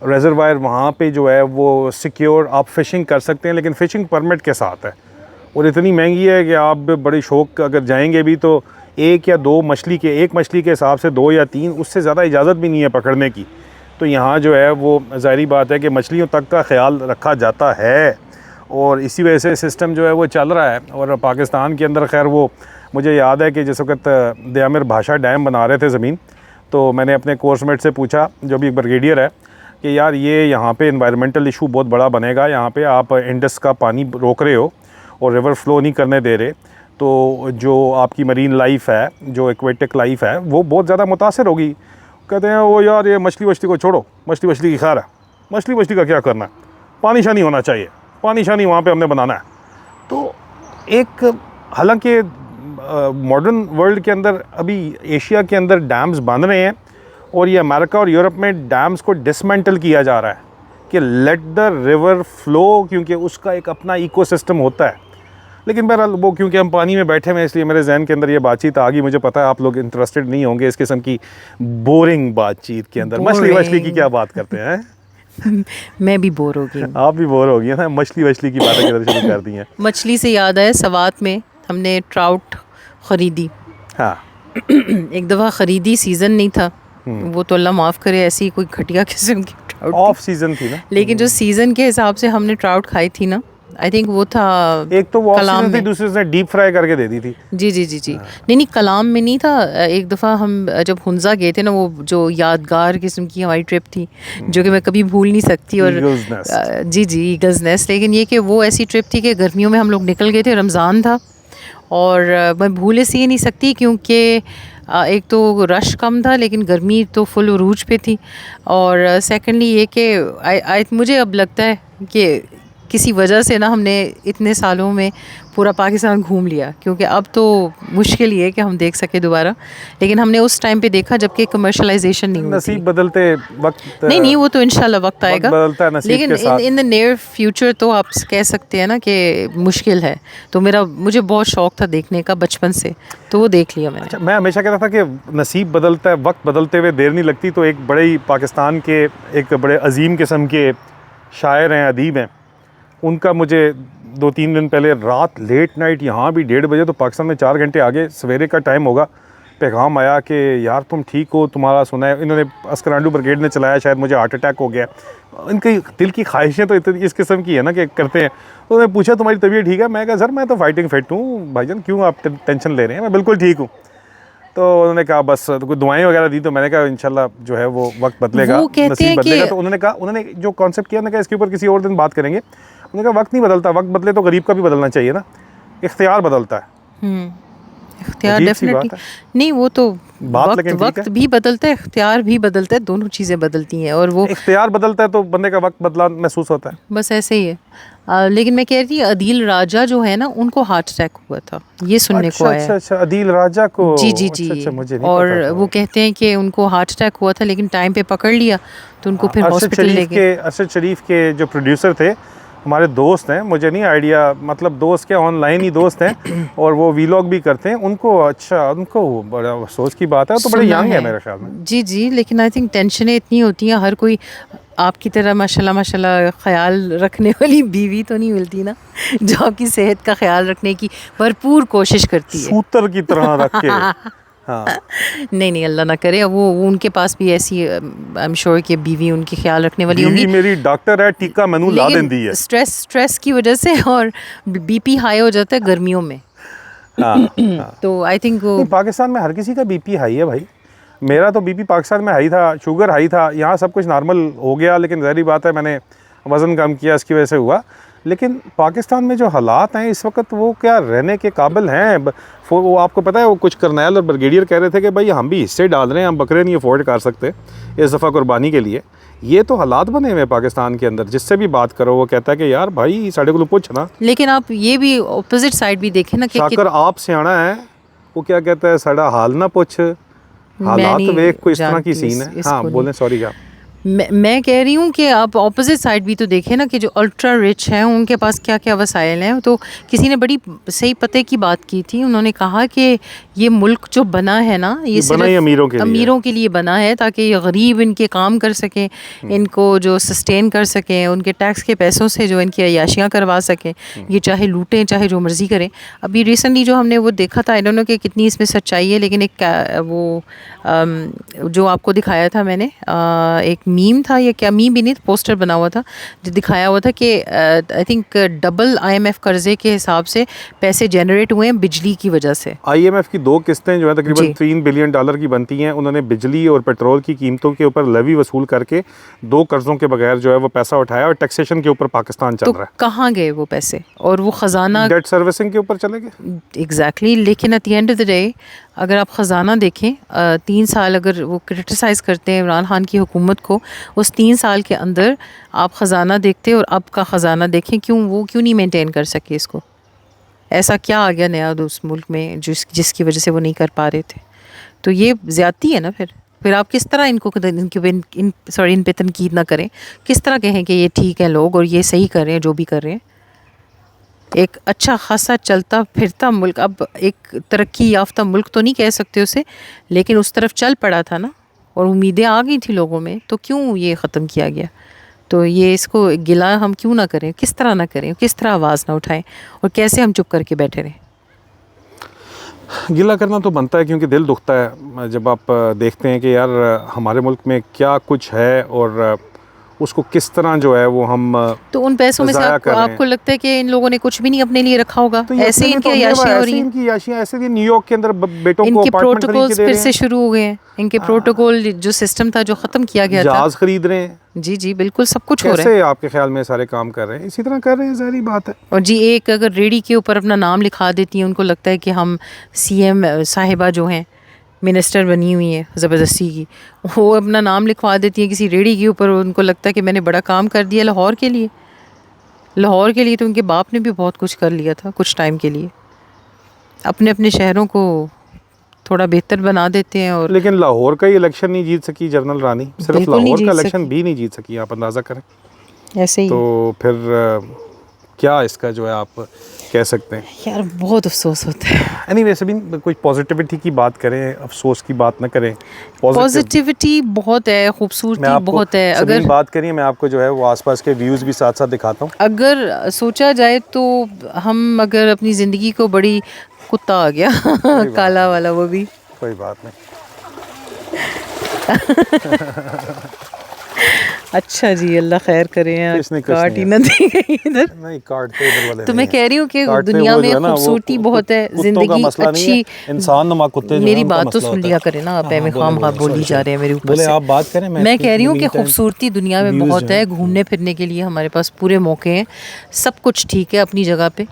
रिजर्वायर वहाँ पे जो है वो सिक्योर, आप फ़िशिंग कर सकते हैं, लेकिन फ़िशिंग परमिट के साथ है, और इतनी महंगी है कि आप बड़े शौक अगर जाएंगे भी तो एक मछली के हिसाब से 2 या 3, उससे ज़्यादा इजाज़त भी नहीं है पकड़ने की। तो यहाँ जो है वो ज़ाहिरी बात है कि मछलियों तक का ख्याल रखा जाता है, और इसी वजह से सिस्टम जो है वो चल रहा है। और पाकिस्तान के अंदर खैर वो मुझे याद है कि जिस वक्त दयामिर भाषा डैम बना रहे थे ज़मीन, तो मैंने अपने कोर्समेट से पूछा जो भी ब्रिगेडियर है कि यार ये यहाँ पे इन्वायरमेंटल इशू बहुत बड़ा बनेगा, यहाँ पे आप इंडस का पानी रोक रहे हो और रिवर फ्लो नहीं करने दे रहे, तो जो आपकी मरीन लाइफ है, जो एक्वेटिक लाइफ है, वो बहुत ज़्यादा मुतासर होगी। कहते हैं वो यार ये मछली वछली को छोड़ो, मछली की खैर है, मछली वछली का क्या करना है, पानी शानी होना चाहिए, पानी शानी वहाँ पे हमने बनाना है। तो एक हालांकि मॉडर्न वर्ल्ड के अंदर अभी एशिया के अंदर डैम्स बन रहे हैं, और ये अमेरिका और यूरोप में डैम्स को डिसमेंटल किया जा रहा है कि लेट द रिवर फ्लो, क्योंकि उसका एक अपना इकोसिस्टम होता है। लेकिन बहरहाल वो क्योंकि हम पानी में बैठे हुए, इसलिए मेरे जहन के अंदर ये बातचीत आ गई। मुझे पता है आप लोग इंटरेस्टेड नहीं होंगे इस किस्म की बोरिंग बातचीत के अंदर। मछली की क्या बात करते हैं मैं भी बोर हो गई, आप भी बोर हो गई ना, मछली की बातें शुरू कर दी हैं। मछली से याद आया, सवात में हमने ट्राउट ख़रीदी। हाँ एक दफ़ा ख़रीदी, सीज़न नहीं था वो, तो अल्लाह माफ़ करे, ऐसी कोई घटिया किस्म की ट्राउट, ऑफ सीज़न थी ना, लेकिन जो सीज़न के हिसाब से हमने ट्राउट खाई थी ना, आई थिंक वो था एक तो वो कलाम में, दूसरे से डीप फ्राई करके दे दी थी। जी। नहीं, कलाम में नहीं था। एक दफ़ा हम जब हुंजा गए थे ना, वो जो यादगार किस्म की हमारी ट्रिप थी, जो कि मैं कभी भूल नहीं सकती। और जी ईगल्स नेस्ट। लेकिन ये कि वो ऐसी ट्रिप थी कि गर्मियों में हम लोग निकल गए थे, रमज़ान था, और मैं भूल इसलिए नहीं सकती क्योंकि एक तो रश कम था, लेकिन गर्मी तो फुल उरूज पे थी, और सेकेंडली ये कि मुझे अब लगता है कि किसी वजह से ना हमने इतने सालों में पूरा पाकिस्तान घूम लिया, क्योंकि अब तो मुश्किल ही है कि हम देख सके दोबारा। लेकिन हमने उस टाइम पे देखा जबकि कमर्शलाइजेशन नहीं हुई थी। नसीब बदलते वक्त, नहीं वो तो इंशाल्लाह वक्त आएगा, बदलता है नसीब लेकिन के साथ। इन द नियर फ्यूचर तो आप कह सकते हैं ना कि मुश्किल है। तो मुझे बहुत शौक था देखने का बचपन से, तो वो देख लिया मैंने। अच्छा, मैं हमेशा कहता था कि नसीब बदलता है, वक्त बदलते हुए देर नहीं लगती। तो एक बड़े ही पाकिस्तान के एक बड़े अजीम किस्म के शायर हैं, अदीब हैं, उनका मुझे 2-3 दिन पहले रात लेट नाइट, यहाँ भी 1:30 बजे, तो पाकिस्तान में 4 घंटे आगे सवेरे का टाइम होगा, पैगाम आया कि यार तुम ठीक हो, तुम्हारा सुना है। इन्होंने अस्करांडू ब्रिगेड ने चलाया, शायद मुझे हार्ट अटैक हो गया। इनकी दिल की ख्वाहिशें तो इस किस्म की है ना कि करते हैं। तो उन्होंने पूछा तुम्हारी तबीयत ठीक है? मैं कहा सर मैं तो फाइटिंग फिट हूँ भाईजान, क्यों आप टेंशन ले रहे हैं, मैं बिल्कुल ठीक हूँ। तो उन्होंने कहा बस कुछ दुआएं वगैरह दी। तो मैंने कहा इंशाल्लाह जो है वो वक्त बदलेगा, नसीब बदलेगा। तो उन्होंने जो कॉन्सेप्ट किया, उन्होंने कहा इसके ऊपर किसी और दिन बात करेंगे। उन्होंने कहा वक्त नहीं बदलता, वक्त बदले तो गरीब का भी बदलना चाहिए ना, इख्तियार बदलता है। इख्तियार अजीब सी डेफिनेटली बात है। नहीं, वो तो बात वक्त लेकिन ठीक वक्त है। भी बदलता है, इख्तियार भी बदलता है, दोनों चीज़ें बदलती हैं और वो इख्तियार बदलता है तो बंदे का वक्त बदला महसूस होता है। बस ऐसे ही है। लेकिन मैं कह रही थी अदील राजा जो है ना, उनको हार्ट अटैक हुआ था, ये सुनने को अच्छा आया है। अच्छा अच्छा, अदील राजा को। जी जी जी। अच्छा अच्छा, मुझे नहीं और पता था। वो कहते हैं कि उनको हार्ट अटैक हुआ था लेकिन टाइम पे पकड़ लिया तो उनको फिर हॉस्पिटल ले गए। अरशद शरीफ के जो प्रोड्यूसर थे हमारे दोस्त हैं, मुझे नहीं आइडिया, मतलब दोस्त क्या, ऑनलाइन ही दोस्त हैं और वो वीलॉग भी करते हैं। उनको अच्छा, उनको बड़ा अफसोस की बात है, वो तो बड़े सुना यंग है मेरे ख्याल में। जी जी, लेकिन आई थिंक टेंशनें इतनी होती हैं, हर कोई आपकी तरह माशाल्लाह माशाल्लाह ख्याल रखने वाली बीवी तो नहीं मिलती ना, जो आपकी सेहत का ख्याल रखने की भरपूर कोशिश करती है। शूटर की तरह रख के। हाँ, नहीं नहीं, अल्लाह ना करे। वो उनके पास भी ऐसी आई एम श्योर कि बीवी उनकी ख्याल रखने वाली बीवी होंगी, मेरी डॉक्टर है, टीका मैनू ला देंदी है। स्ट्रेस की वजह से और बीपी हाई हो जाता है गर्मियों में। हाँ हाँ। तो आई थिंक वो नहीं, पाकिस्तान में हर किसी का बीपी हाई है भाई। मेरा तो बीपी पाकिस्तान में हाई था, शुगर हाई था, यहाँ सब कुछ नॉर्मल हो गया, लेकिन ज़ाहिर बात है मैंने वज़न कम किया, इसकी वजह से हुआ। लेकिन पाकिस्तान में जो हालात हैं इस वक्त, वो क्या रहने के काबिल हैं? वो आपको पता है, वो कुछ करनैल और ब्रिगेडियर कह रहे थे कि भाई हम भी हिस्से डाल रहे हैं, हम बकरे नहीं अफोर्ड कर सकते इस दफ़ा कुर्बानी के लिए। ये तो हालात बने हुए हैं पाकिस्तान के अंदर। जिससे भी बात करो वो कहता है कि यार भाई साढ़े को पूछ ना। लेकिन आप ये भी ऑपोजिट साइड भी देखें ना कि शाकर आप सियाना है, वो क्या कहता है, साड़ा हाल ना पूछ, हालात नहीं वेख, कोई इस तरह की जानती सीन है। इसको हाँ नहीं। बोलें, सॉरी क्या। मैं कह रही हूँ कि आप ऑपोजिट साइड भी तो देखें ना कि जो अल्ट्रा रिच हैं उनके पास क्या क्या वसाइल हैं। तो किसी ने बड़ी सही पते की बात की थी, उन्होंने कहा कि ये मुल्क जो बना है ना, ये बना ही सिर्फ अमीरों के लिए बना है ताकि ये गरीब इनके काम कर सकें, इनको जो सस्टेन कर सकें, उनके टैक्स के पैसों से जो इनकी अयाशियाँ करवा सकें, ये चाहे लूटें चाहे जो मर्ज़ी करें। अभी रिसेंटली जो हमने वो देखा था, आई डोंट नो कि कितनी इसमें सच्चाई है, लेकिन एक वो जो आपको दिखाया था मैंने, एक मीम था या क्या, मीम भी नहीं, पोस्टर बना हुआ था जो दिखाया हुआ था कि आई थिंक डबल IMF कर्जे के हिसाब से पैसे जनरेट हुए हैं बिजली की वजह से। IMF की 2 किस्तें जो है तकरीबन जी। $3 बिलियन की बनती हैं। उन्होंने बिजली और पेट्रोल की कीमतों के ऊपर लेवी वसूल करके 2 कर्जों के बगैर जो है वो पैसा उठाया और टैक्सेशन के ऊपर पाकिस्तान चल तो रहा कहाँ गए वो पैसे? और वो ख़जाना है। डेट सर्विसिंग के ऊपर चले गए। एग्जैक्टली लेकिन at the end of the day अगर आप ख़जाना देखें, 3 साल अगर वो क्रिटिसाइज़ करते हैं इमरान खान की हुकूमत को, उस 3 साल के अंदर आप ख़जाना देखते और अब का ख़जाना देखें, क्यों नहीं मेंटेन कर सके इसको? ऐसा क्या आ गया नया उस मुल्क में जिसकी वजह से वो नहीं कर पा रहे थे? तो ये ज़्यादती है ना। फिर आप किस तरह इन पे तनकीद ना करें, किस तरह कहें कि ये ठीक है लोग और ये सही कर रहे हैं जो भी कर रहे हैं। एक अच्छा खासा चलता फिरता मुल्क, अब एक तरक्की याफ्ता मुल्क तो नहीं कह सकते उसे, लेकिन उस तरफ चल पड़ा था ना और उम्मीदें आ गई थी लोगों में, तो क्यों ये ख़त्म किया गया? तो ये इसको गिला हम क्यों ना करें, किस तरह ना करें, किस तरह आवाज़ ना उठाएं और कैसे हम चुप करके बैठे रहें? गिला करना तो बनता है, क्योंकि दिल दुखता है जब आप देखते हैं कि यार हमारे मुल्क में क्या कुछ है और उसको किस तरह जो है वो हम तो उन पैसों में से ज़ाया कर रहे हैं। आपको लगता है कि इन लोगों ने कुछ भी नहीं अपने लिए रखा होगा? तो ये ऐसे अपने में इनकी तो अयाशियाँ हो रही हैं, इनकी याशियाँ ऐसे कि न्यूयॉर्क के अंदर बेटों को इनके अपार्टमेंट खरीद के प्रोटोकॉल्स दे फिर रहे से हैं, शुरू हो गए हैं, इनके प्रोटोकॉल जो सिस्टम था जो ख़त्म किया गया था। जहाज खरीद रहे हैं। जी जी बिल्कुल, सब कुछ हो रहा है। कैसे आपके ख्याल में सारे काम कर रहे हैं? इसी तरह कर रहे हैं, ज़ाहिर बात है। और जी एक अगर रेडी के ऊपर अपना नाम लिखा देती हैं, उनको लगता है कि हम CM साहिबा जो हैं, मिनिस्टर बनी हुई हैं ज़बरदस्ती की, वो अपना नाम लिखवा देती हैं किसी रेडी के ऊपर, उनको लगता है कि मैंने बड़ा काम कर दिया लाहौर के लिए। लाहौर के लिए तो उनके बाप ने भी बहुत कुछ कर लिया था कुछ टाइम के लिए, अपने अपने शहरों को थोड़ा बेहतर बना देते हैं। और लेकिन लाहौर का ही इलेक्शन नहीं जीत सकी जनरल रानी, सिर्फ बिल्कुल नहीं लाहौर जीत का इलेक्शन सकी। भी नहीं जीत सकी, आप अंदाज़ा करें। ऐसे ही तो फिर क्या इसका जो है आप कह सकते हैं? यार बहुत अफसोस होता है। एनीवे सभी कोई पॉजिटिविटी की बात करें, अफसोस की बात ना करें। पॉजिटिविटी बहुत है, खूबसूरती बहुत है। अगर बात करिए, मैं आपको जो है वो आसपास के व्यूज़ भी साथ साथ दिखाता हूँ। अगर सोचा जाए तो हम अगर अपनी ज़िंदगी को बड़ी, कुत्ता आ गया काला वाला, वो भी कोई बात नहीं। अच्छा जी, अल्लाह खैर करे हैं, किसने कुछ काट ही नहीं ना दी गई इधर। नहीं, काटते इधर वाले तो नहीं मैं हैं। कह रही हूँ कि काटते दुनिया वो जो में है ना, वो खूबसूरती बहुत है, कुत्तों का ज़िंदगी मसला नहीं है, अच्छी। इंसान नुमा कुत्ते जो हैं, मेरी उनका बात तो मसला सुन होता लिया है। करें ना आप, हाँ, मैं बोले, खाम खा बोले, बोली sorry, जा रहे हैं मेरे ऊपर बोले, से। आप बात करें। मैं कह रही हूँ कि meantime खूबसूरती दुनिया में views बहुत जो है, हैं। घूमने फिरने के लिए हमारे पास पूरे मौके हैं, सब कुछ ठीक है अपनी जगह पे।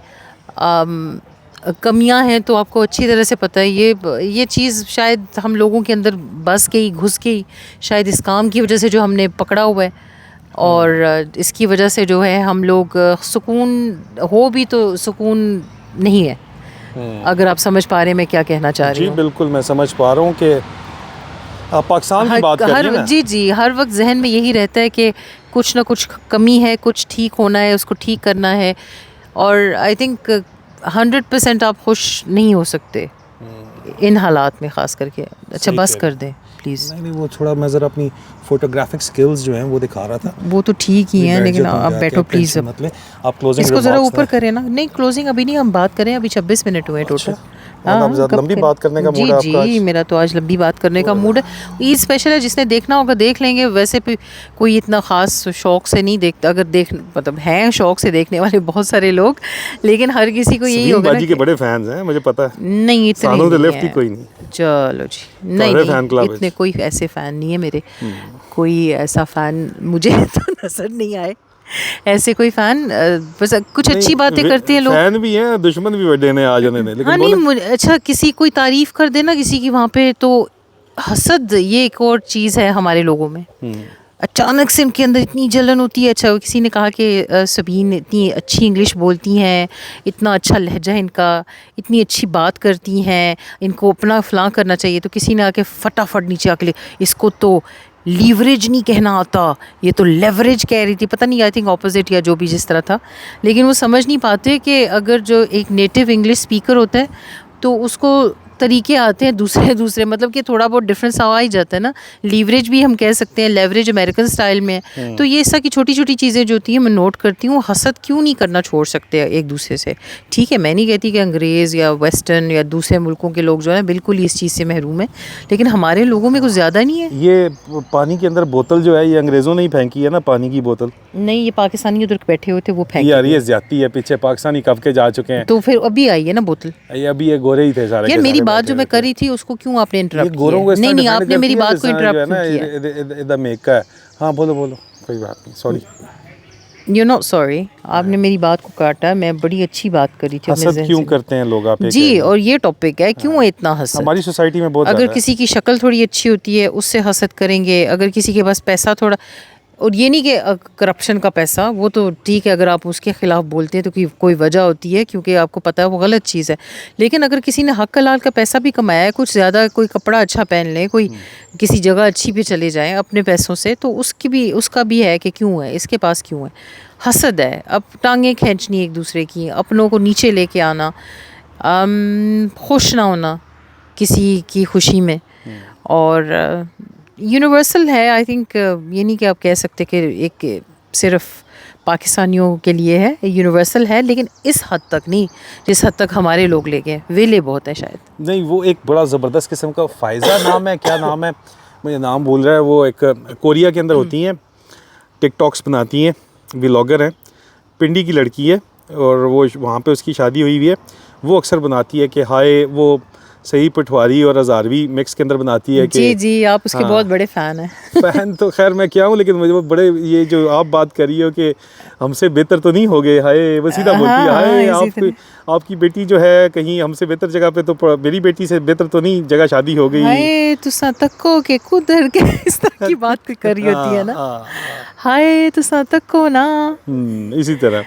कमियां हैं तो आपको अच्छी तरह से पता है। ये चीज़ शायद हम लोगों के अंदर बस गई, घुस गई, शायद इस काम की वजह से जो हमने पकड़ा हुआ है, और इसकी वजह से जो है हम लोग सुकून हो भी तो सुकून नहीं है। अगर आप समझ पा रहे हैं मैं क्या कहना चाह रही जी हूँ। बिल्कुल, मैं समझ पा रहा हूँ कि आप पाकिस्तान की बात कर रही हैं ना। जी हर वक्त जहन में यही रहता है कि कुछ ना कुछ कमी है, कुछ ठीक होना है, उसको ठीक करना है। और आई थिंक 100% आप खुश नहीं हो सकते इन हालात में, ख़ास करके। अच्छा सही बस कह कर दें प्लीज़। नहीं, वो थोड़ा मैं ज़रा अपनी फोटोग्राफिक स्किल्स जो हैं वो दिखा रहा था। वो तो ठीक ही है, बैठ लेकिन जाता हूँ आप जाके, बैठो प्लीज़। टेंशन अब मत लें। आप क्लोजिंग इसको ज़रा रिमार्क्स ऊपर करें ना। नहीं, क्लोजिंग अभी नहीं, हम बात करें, अभी 26 मिनट हुए टोटल। मतलब आप ज़्यादा लंबी बात करने का मूड है आपका जी आज? मेरा तो आज लंबी बात करने का मूड है। ईद स्पेशल है, जिसने देखना होगा देख लेंगे। वैसे भी कोई इतना ख़ास शौक से नहीं देखता, अगर देख मतलब हैं शौक से देखने वाले बहुत सारे लोग, लेकिन हर किसी को यही सलीम होगा ना बाजी के कि बड़े फैंस हैं, मुझे पता है। नहीं इतने सानू तो नहीं लेफ्ट ही है। कोई नहीं। चलो जी, तुम्हारे नहीं फैन क्लब इतने है। कोई ऐसे फ़ैन नहीं है मेरे। कोई ऐसा फ़ैन मुझे तो नज़र नहीं आए। ऐसे कोई फ़ैन बस कुछ अच्छी बातें करते हैं लोग। फैन भी हैं, दुश्मन भी बड़े ने आ जाने ने, हाँ लेकिन नहीं, बोले अच्छा किसी कोई तारीफ़ कर देना किसी की वहाँ पे, तो हसद, ये एक और चीज़ है हमारे लोगों में। अचानक से इनके अंदर इतनी जलन होती है। अच्छा किसी ने कहा कि सबीन इतनी अच्छी इंग्लिश बोलती हैं, इतना अच्छा लहजा है इनका, इतनी अच्छी बात करती हैं, इनको अपना फ़लाँ करना चाहिए। तो किसी ने आके फटाफट नीचे आके इसको तो लीवरेज नहीं कहना आता, ये तो लेवरेज कह रही थी, पता नहीं, आई थिंक ऑपोजिट या जो भी जिस तरह था। लेकिन वो समझ नहीं पाते कि अगर जो एक नेटिव इंग्लिश स्पीकर होता है तो उसको तरीके आते हैं दूसरे मतलब कि थोड़ा बहुत डिफरेंस आ ही जाता है ना। लीवरेज भी हम कह सकते हैं, लेवरेज अमेरिकन स्टाइल में है। तो ये इस तरह की छोटी छोटी चीज़ें जो होती हैं मैं नोट करती हूँ। हसद क्यों नहीं करना छोड़ सकते एक दूसरे से। ठीक है, मैं नहीं कहती कि अंग्रेज़ या वेस्टर्न या दूसरे मुल्कों के लोग जो है बिल्कुल ही इस चीज़ से महरूम है, लेकिन हमारे लोगों में कुछ ज़्यादा नहीं है। ये पानी के अंदर बोतल जो है ये अंग्रेज़ों ने ही फेंकी है ना, पानी की बोतल। नहीं, ये पाकिस्तानी उधर बैठे हुए थे, वो फेंक यार ये ज्यादती है, पीछे पाकिस्तानी कब के जा चुके हैं। तो फिर अभी आई है ना बोतल। ये अभी ये गोरे ही थे सारे यार के मेरी सारे बात बैठे जो मैं हुए थे। कर रही थी उसको क्यों आपने ये इंटरप्ट गोरों को किया? इस नहीं तरह नहीं, defend आपने मेरी करती है बात को जैसा जो इंटरप्ट है ना, क्यों किया? एकदम एक का है। हाँ बोलो बोलो, कोई बात नहीं, सॉरी। यू नो सॉरी, आपने मेरी बात को काटा। मैं बड़ी अच्छी बात करी थी अपने हसद ज़हन क्यों से। करते हैं लोग, आप ये कह जी, रहे हैं। और ये टॉपिक है क्यों इतना हसद। हमारी सोसाइटी में बहुत अगर ज़्यादा है। किसी की शक्ल थोड़ी अच्छी होती है उससे हसद करेंगे, अगर किसी के पास पैसा थोड़ा, और ये नहीं कि करप्शन का पैसा, वो तो ठीक है, अगर आप उसके ख़िलाफ़ बोलते हैं तो कोई वजह होती है, क्योंकि आपको पता है वो गलत चीज़ है। लेकिन अगर किसी ने हक हलाल का पैसा भी कमाया है, कुछ ज़्यादा, कोई कपड़ा अच्छा पहन ले, कोई किसी जगह अच्छी पे चले जाएं अपने पैसों से, तो उसका भी है कि क्यों है, इसके पास क्यों है। हसद है, अब टांगें खींचनी एक दूसरे की, अपनों को नीचे लेके आना, खुश ना होना किसी की खुशी में। और यूनिवर्सल है आई थिंक। ये नहीं कि आप कह सकते कि एक सिर्फ पाकिस्तानियों के लिए है, यूनिवर्सल है, लेकिन इस हद तक नहीं जिस हद तक हमारे लोग ले गए। वेले बहुत है शायद। नहीं, वो एक बड़ा ज़बरदस्त किस्म का फ़ायज़ा नाम है, क्या नाम है मुझे नाम भूल रहा है। वो एक कोरिया के अंदर होती हैं, टिकटॉक्स बनाती हैं, व्लॉगर हैं, पिंडी की लड़की है, और वो वहाँ पे उसकी शादी हुई हुई है। वो अक्सर बनाती है कि हाय, वो सही पटवारी और हज़ारवी मिक्स के अंदर बनाती है कि जी आप उसके बहुत बड़े फ़ैन हैं। फ़ैन तो खैर मैं क्या हूँ, लेकिन मुझे वो बड़े, ये जो आप बात कर रही हो कि हमसे बेहतर तो नहीं हो गए, हाय वो सीधा बोलती है, हाँ, हाय इसी आपकी बेटी जो है कहीं हमसे बेहतर जगह पे, तो मेरी बेटी से बेहतर तो नहीं जगह शादी हो गई। हाय तुसा तक्को के कुदर के, इस तरह की बात कर रही होती है ना। हाय तुसा तक्को ना। इसी तरह।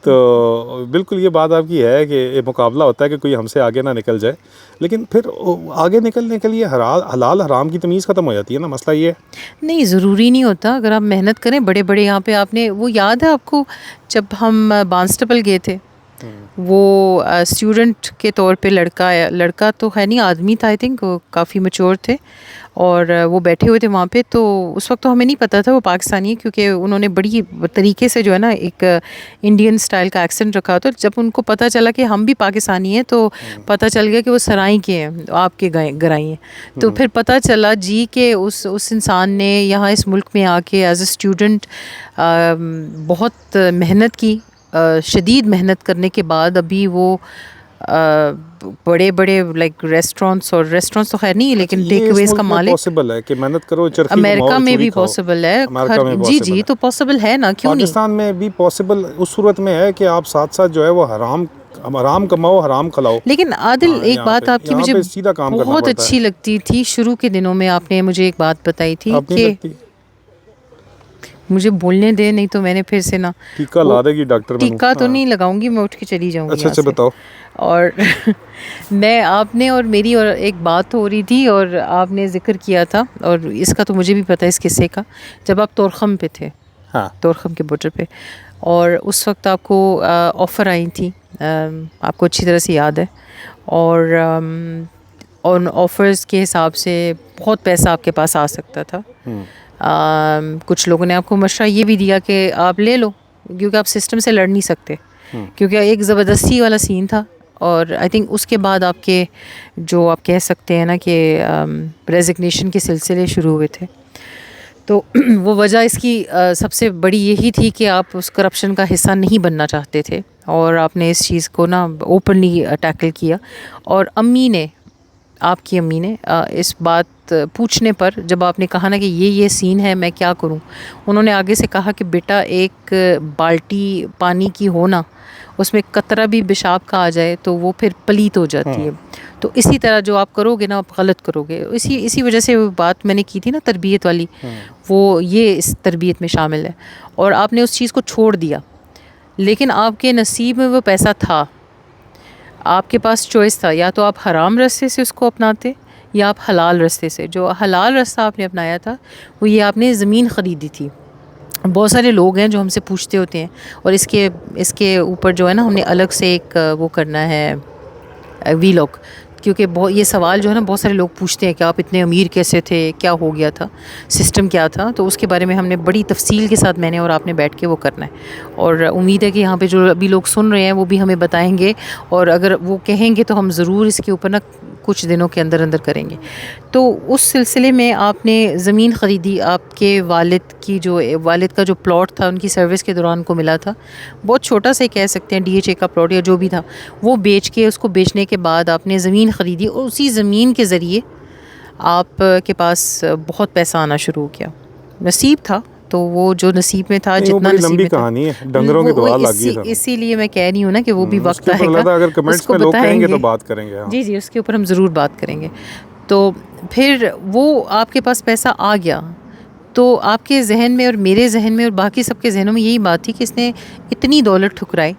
तो बिल्कुल ये बात आपकी है कि ये मुकाबला होता है कि कोई हमसे आगे ना निकल जाए, लेकिन फिर आगे निकलने के लिए हलाल हराम की तमीज़ ख़त्म हो जाती है ना। मसला ये है। नहीं, ज़रूरी नहीं होता, अगर आप मेहनत करें। बड़े बड़े यहाँ पे, आपने वो याद है आपको जब हम बांस्टेबल गए थे, वो स्टूडेंट के तौर पे लड़का तो है नहीं, आदमी था आई थिंक, वो काफ़ी मैच्योर थे, और वो बैठे हुए थे वहाँ पे। तो उस वक्त तो हमें नहीं पता था वो पाकिस्तानी है, क्योंकि उन्होंने बड़ी तरीके से जो है ना एक इंडियन स्टाइल का एक्सेंट रखा। तो जब उनको पता चला कि हम भी पाकिस्तानी हैं तो पता चल गया कि वो सराय के हैं, आपके गराई हैं। तो फिर पता चला जी कि उस इंसान ने यहाँ इस मुल्क में आके एज ए स्टूडेंट बहुत मेहनत की, शदीद मेहनत करने के बाद अभी वो बड़े बड़े लाइक रेस्टोरेंट्स तो खैर नहीं, लेकिन टेकअवेज का मालिक। पॉसिबल है कि मेहनत करो, चरखी अमेरिका में भी पॉसिबल है। जी तो पॉसिबल है ना, क्यों नहीं। पाकिस्तान में भी पॉसिबल उस सूरत में है कि आप साथ साथ जो है वो हराम हम आराम कमाओ हराम खिलाओ। लेकिन आदिल हाँ, एक यहाँ बात पे- आपकी यहाँ मुझे पे सीधा काम करना बहुत पड़ता है। अच्छी लगती थी शुरू के दिनों में। आपने मुझे एक बात बताई थी अब नहीं कि लगती? मुझे बोलने दे, नहीं तो मैंने फिर से ना टीका वो ला देगी डॉक्टर बनूं। टीका तो हाँ। नहीं लगाऊंगी, मैं उठ के चली जाऊंगी अच्छा यहाँ अच्छा से। बताओ। और मैं आपने और मेरी और एक बात हो रही थी और आपने ज़िक्र किया था, और इसका तो मुझे भी पता है इस किस्से का, जब आप तोरखम पे थे, हाँ तोरखम के बॉर्डर पे, और उस वक्त आपको ऑफ़र आई थी, आपको अच्छी तरह से याद है, और उन ऑफ़र्स के हिसाब से बहुत पैसा आपके पास आ सकता था। कुछ लोगों ने आपको मशवरा ये भी दिया कि आप ले लो, क्योंकि आप सिस्टम से लड़ नहीं सकते, क्योंकि एक ज़बरदस्ती वाला सीन था। और आई थिंक उसके बाद आपके जो आप कह सकते हैं ना कि रेजिग्नेशन के सिलसिले शुरू हुए थे। तो वो वजह इसकी सबसे बड़ी यही थी कि आप उस करप्शन का हिस्सा नहीं बनना चाहते थे, और आपने इस चीज़ को ना ओपनली टैकल किया। और अम्मी ने, आपकी अम्मी ने इस बात पूछने पर, जब आपने कहा ना कि ये सीन है, मैं क्या करूं, उन्होंने आगे से कहा कि बेटा एक बाल्टी पानी की हो ना, उसमें कतरा भी पेशाब का आ जाए तो वो फिर पलीत हो जाती है। तो इसी तरह जो आप करोगे ना, आप गलत करोगे। इसी वजह से वो बात मैंने की थी ना तरबियत वाली, वो ये इस तरबियत में शामिल है। और आपने उस चीज़ को छोड़ दिया, लेकिन आपके नसीब में वो पैसा था, आपके पास चॉइस था, या तो आप हराम रास्ते से उसको अपनाते या आप हलाल रास्ते से। जो हलाल रास्ता आपने अपनाया था वो ये, आपने ज़मीन ख़रीदी थी। बहुत सारे लोग हैं जो हमसे पूछते होते हैं, और इसके ऊपर जो है ना, हमने अलग से एक वो करना है वीलॉग, क्योंकि बहुत ये सवाल जो है ना बहुत सारे लोग पूछते हैं कि आप इतने अमीर कैसे थे, क्या हो गया था, सिस्टम क्या था। तो उसके बारे में हमने बड़ी तफसील के साथ मैंने और आपने बैठ के वो करना है। और उम्मीद है कि यहाँ पे जो अभी लोग सुन रहे हैं वो भी हमें बताएंगे, और अगर वो कहेंगे तो हम ज़रूर इसके ऊपर ना कुछ दिनों के अंदर अंदर करेंगे। तो उस सिलसिले में आपने ज़मीन ख़रीदी, आपके वालिद का जो प्लॉट था उनकी सर्विस के दौरान को मिला था, बहुत छोटा सा ही कह सकते हैं, DHA का प्लॉट या जो भी था, वो बेच के, उसको बेचने के बाद आपने ज़मीन ख़रीदी, और उसी ज़मीन के ज़रिए आप के पास बहुत पैसा आना शुरू हो गया। नसीब था, तो वो जो नसीब में था, नहीं, वो जितना बड़ी नसीब लंबी में था, कहानी है, डंगरों की दुआ लग गई था। इसीलिए मैं कह रही हूँ ना कि वो भी वक्त उसके ऊपर आएगा, लगा, अगर कमेंट्स उसको में लोग कहेंगे तो बताएंगे। बात करेंगे। हाँ। जी उसके ऊपर हम ज़रूर बात करेंगे। तो फिर वो आपके पास पैसा आ गया, तो आपके जहन में और मेरे जहन में और बाकी सबके जहनों में यही बात थी कि इसने इतनी दौलत ठुकराई,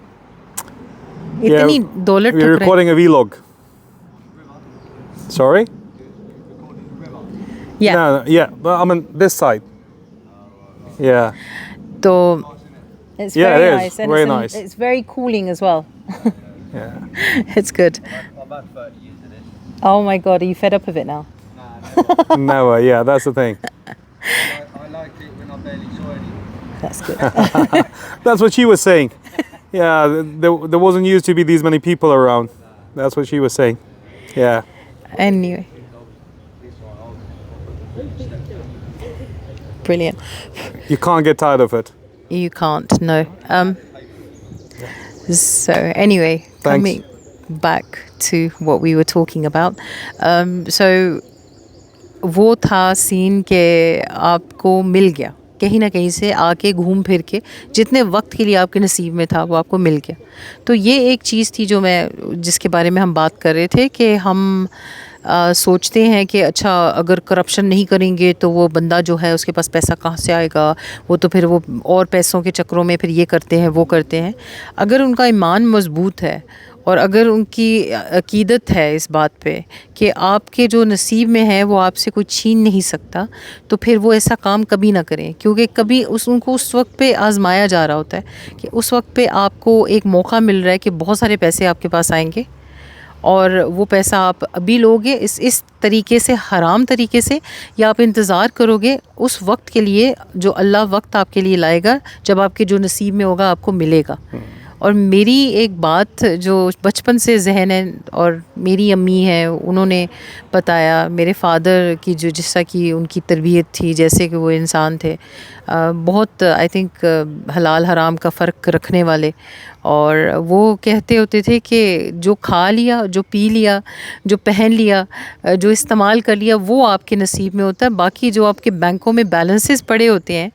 इतनी दौलत We're ठुकराई। recording a vlog. Sorry? Yeah. No, yeah, but I'm on this side. Yeah. तो it's Yeah, very it is. nice, and Very it's, nice. it's very cooling as well. Yeah. It's good. I've had 30 years of this. Oh my God, are you fed up of it now? Never. Yeah, that's the thing. I like it when I barely saw anyone. That's good. That's what she was saying. Yeah, there wasn't used to be these many people around. That's what she was saying. Yeah. Anyway. Brilliant. You can't get tired of it. You can't, no. So anyway, Thanks. coming back to what we were talking about. So वो था scene के आपको मिल गया कहीं ना कहीं से, आके घूम फिर के जितने वक्त के लिए आपके नसीब में था वो आपको मिल गया। तो ये एक चीज़ थी जो जिसके बारे में हम बात कर रहे थे कि हम सोचते हैं कि अच्छा अगर करप्शन नहीं करेंगे तो वो बंदा जो है उसके पास पैसा कहाँ से आएगा, वो तो फिर वो और पैसों के चक्रों में फिर ये करते हैं वो करते हैं। अगर उनका ईमान मज़बूत है और अगर उनकी अकीदत है इस बात पे कि आपके जो नसीब में है वो आपसे कोई छीन नहीं सकता, तो फिर वो ऐसा काम कभी ना करें, क्योंकि कभी उनको उस वक्त पे आजमाया जा रहा होता है कि उस वक्त पे आपको एक मौका मिल रहा है कि बहुत सारे पैसे आपके पास आएंगे, और वो पैसा आप अभी लोगे इस तरीके से, हराम तरीके से, या आप इंतज़ार करोगे उस वक्त के लिए जो अल्लाह वक्त आपके लिए लाएगा, जब आपके जो नसीब में होगा आपको मिलेगा। और मेरी एक बात जो बचपन से जहन है, और मेरी अम्मी है, उन्होंने बताया, मेरे फ़ादर की जो जिस तरह की उनकी तरबियत थी, जैसे कि वो इंसान थे बहुत आई थिंक हलाल हराम का फ़र्क रखने वाले, और वो कहते होते थे कि जो खा लिया, जो पी लिया, जो पहन लिया, जो इस्तेमाल कर लिया, वो आपके नसीब में होता है। बाकी जो आपके बैंकों में बैलेंसेस पड़े होते हैं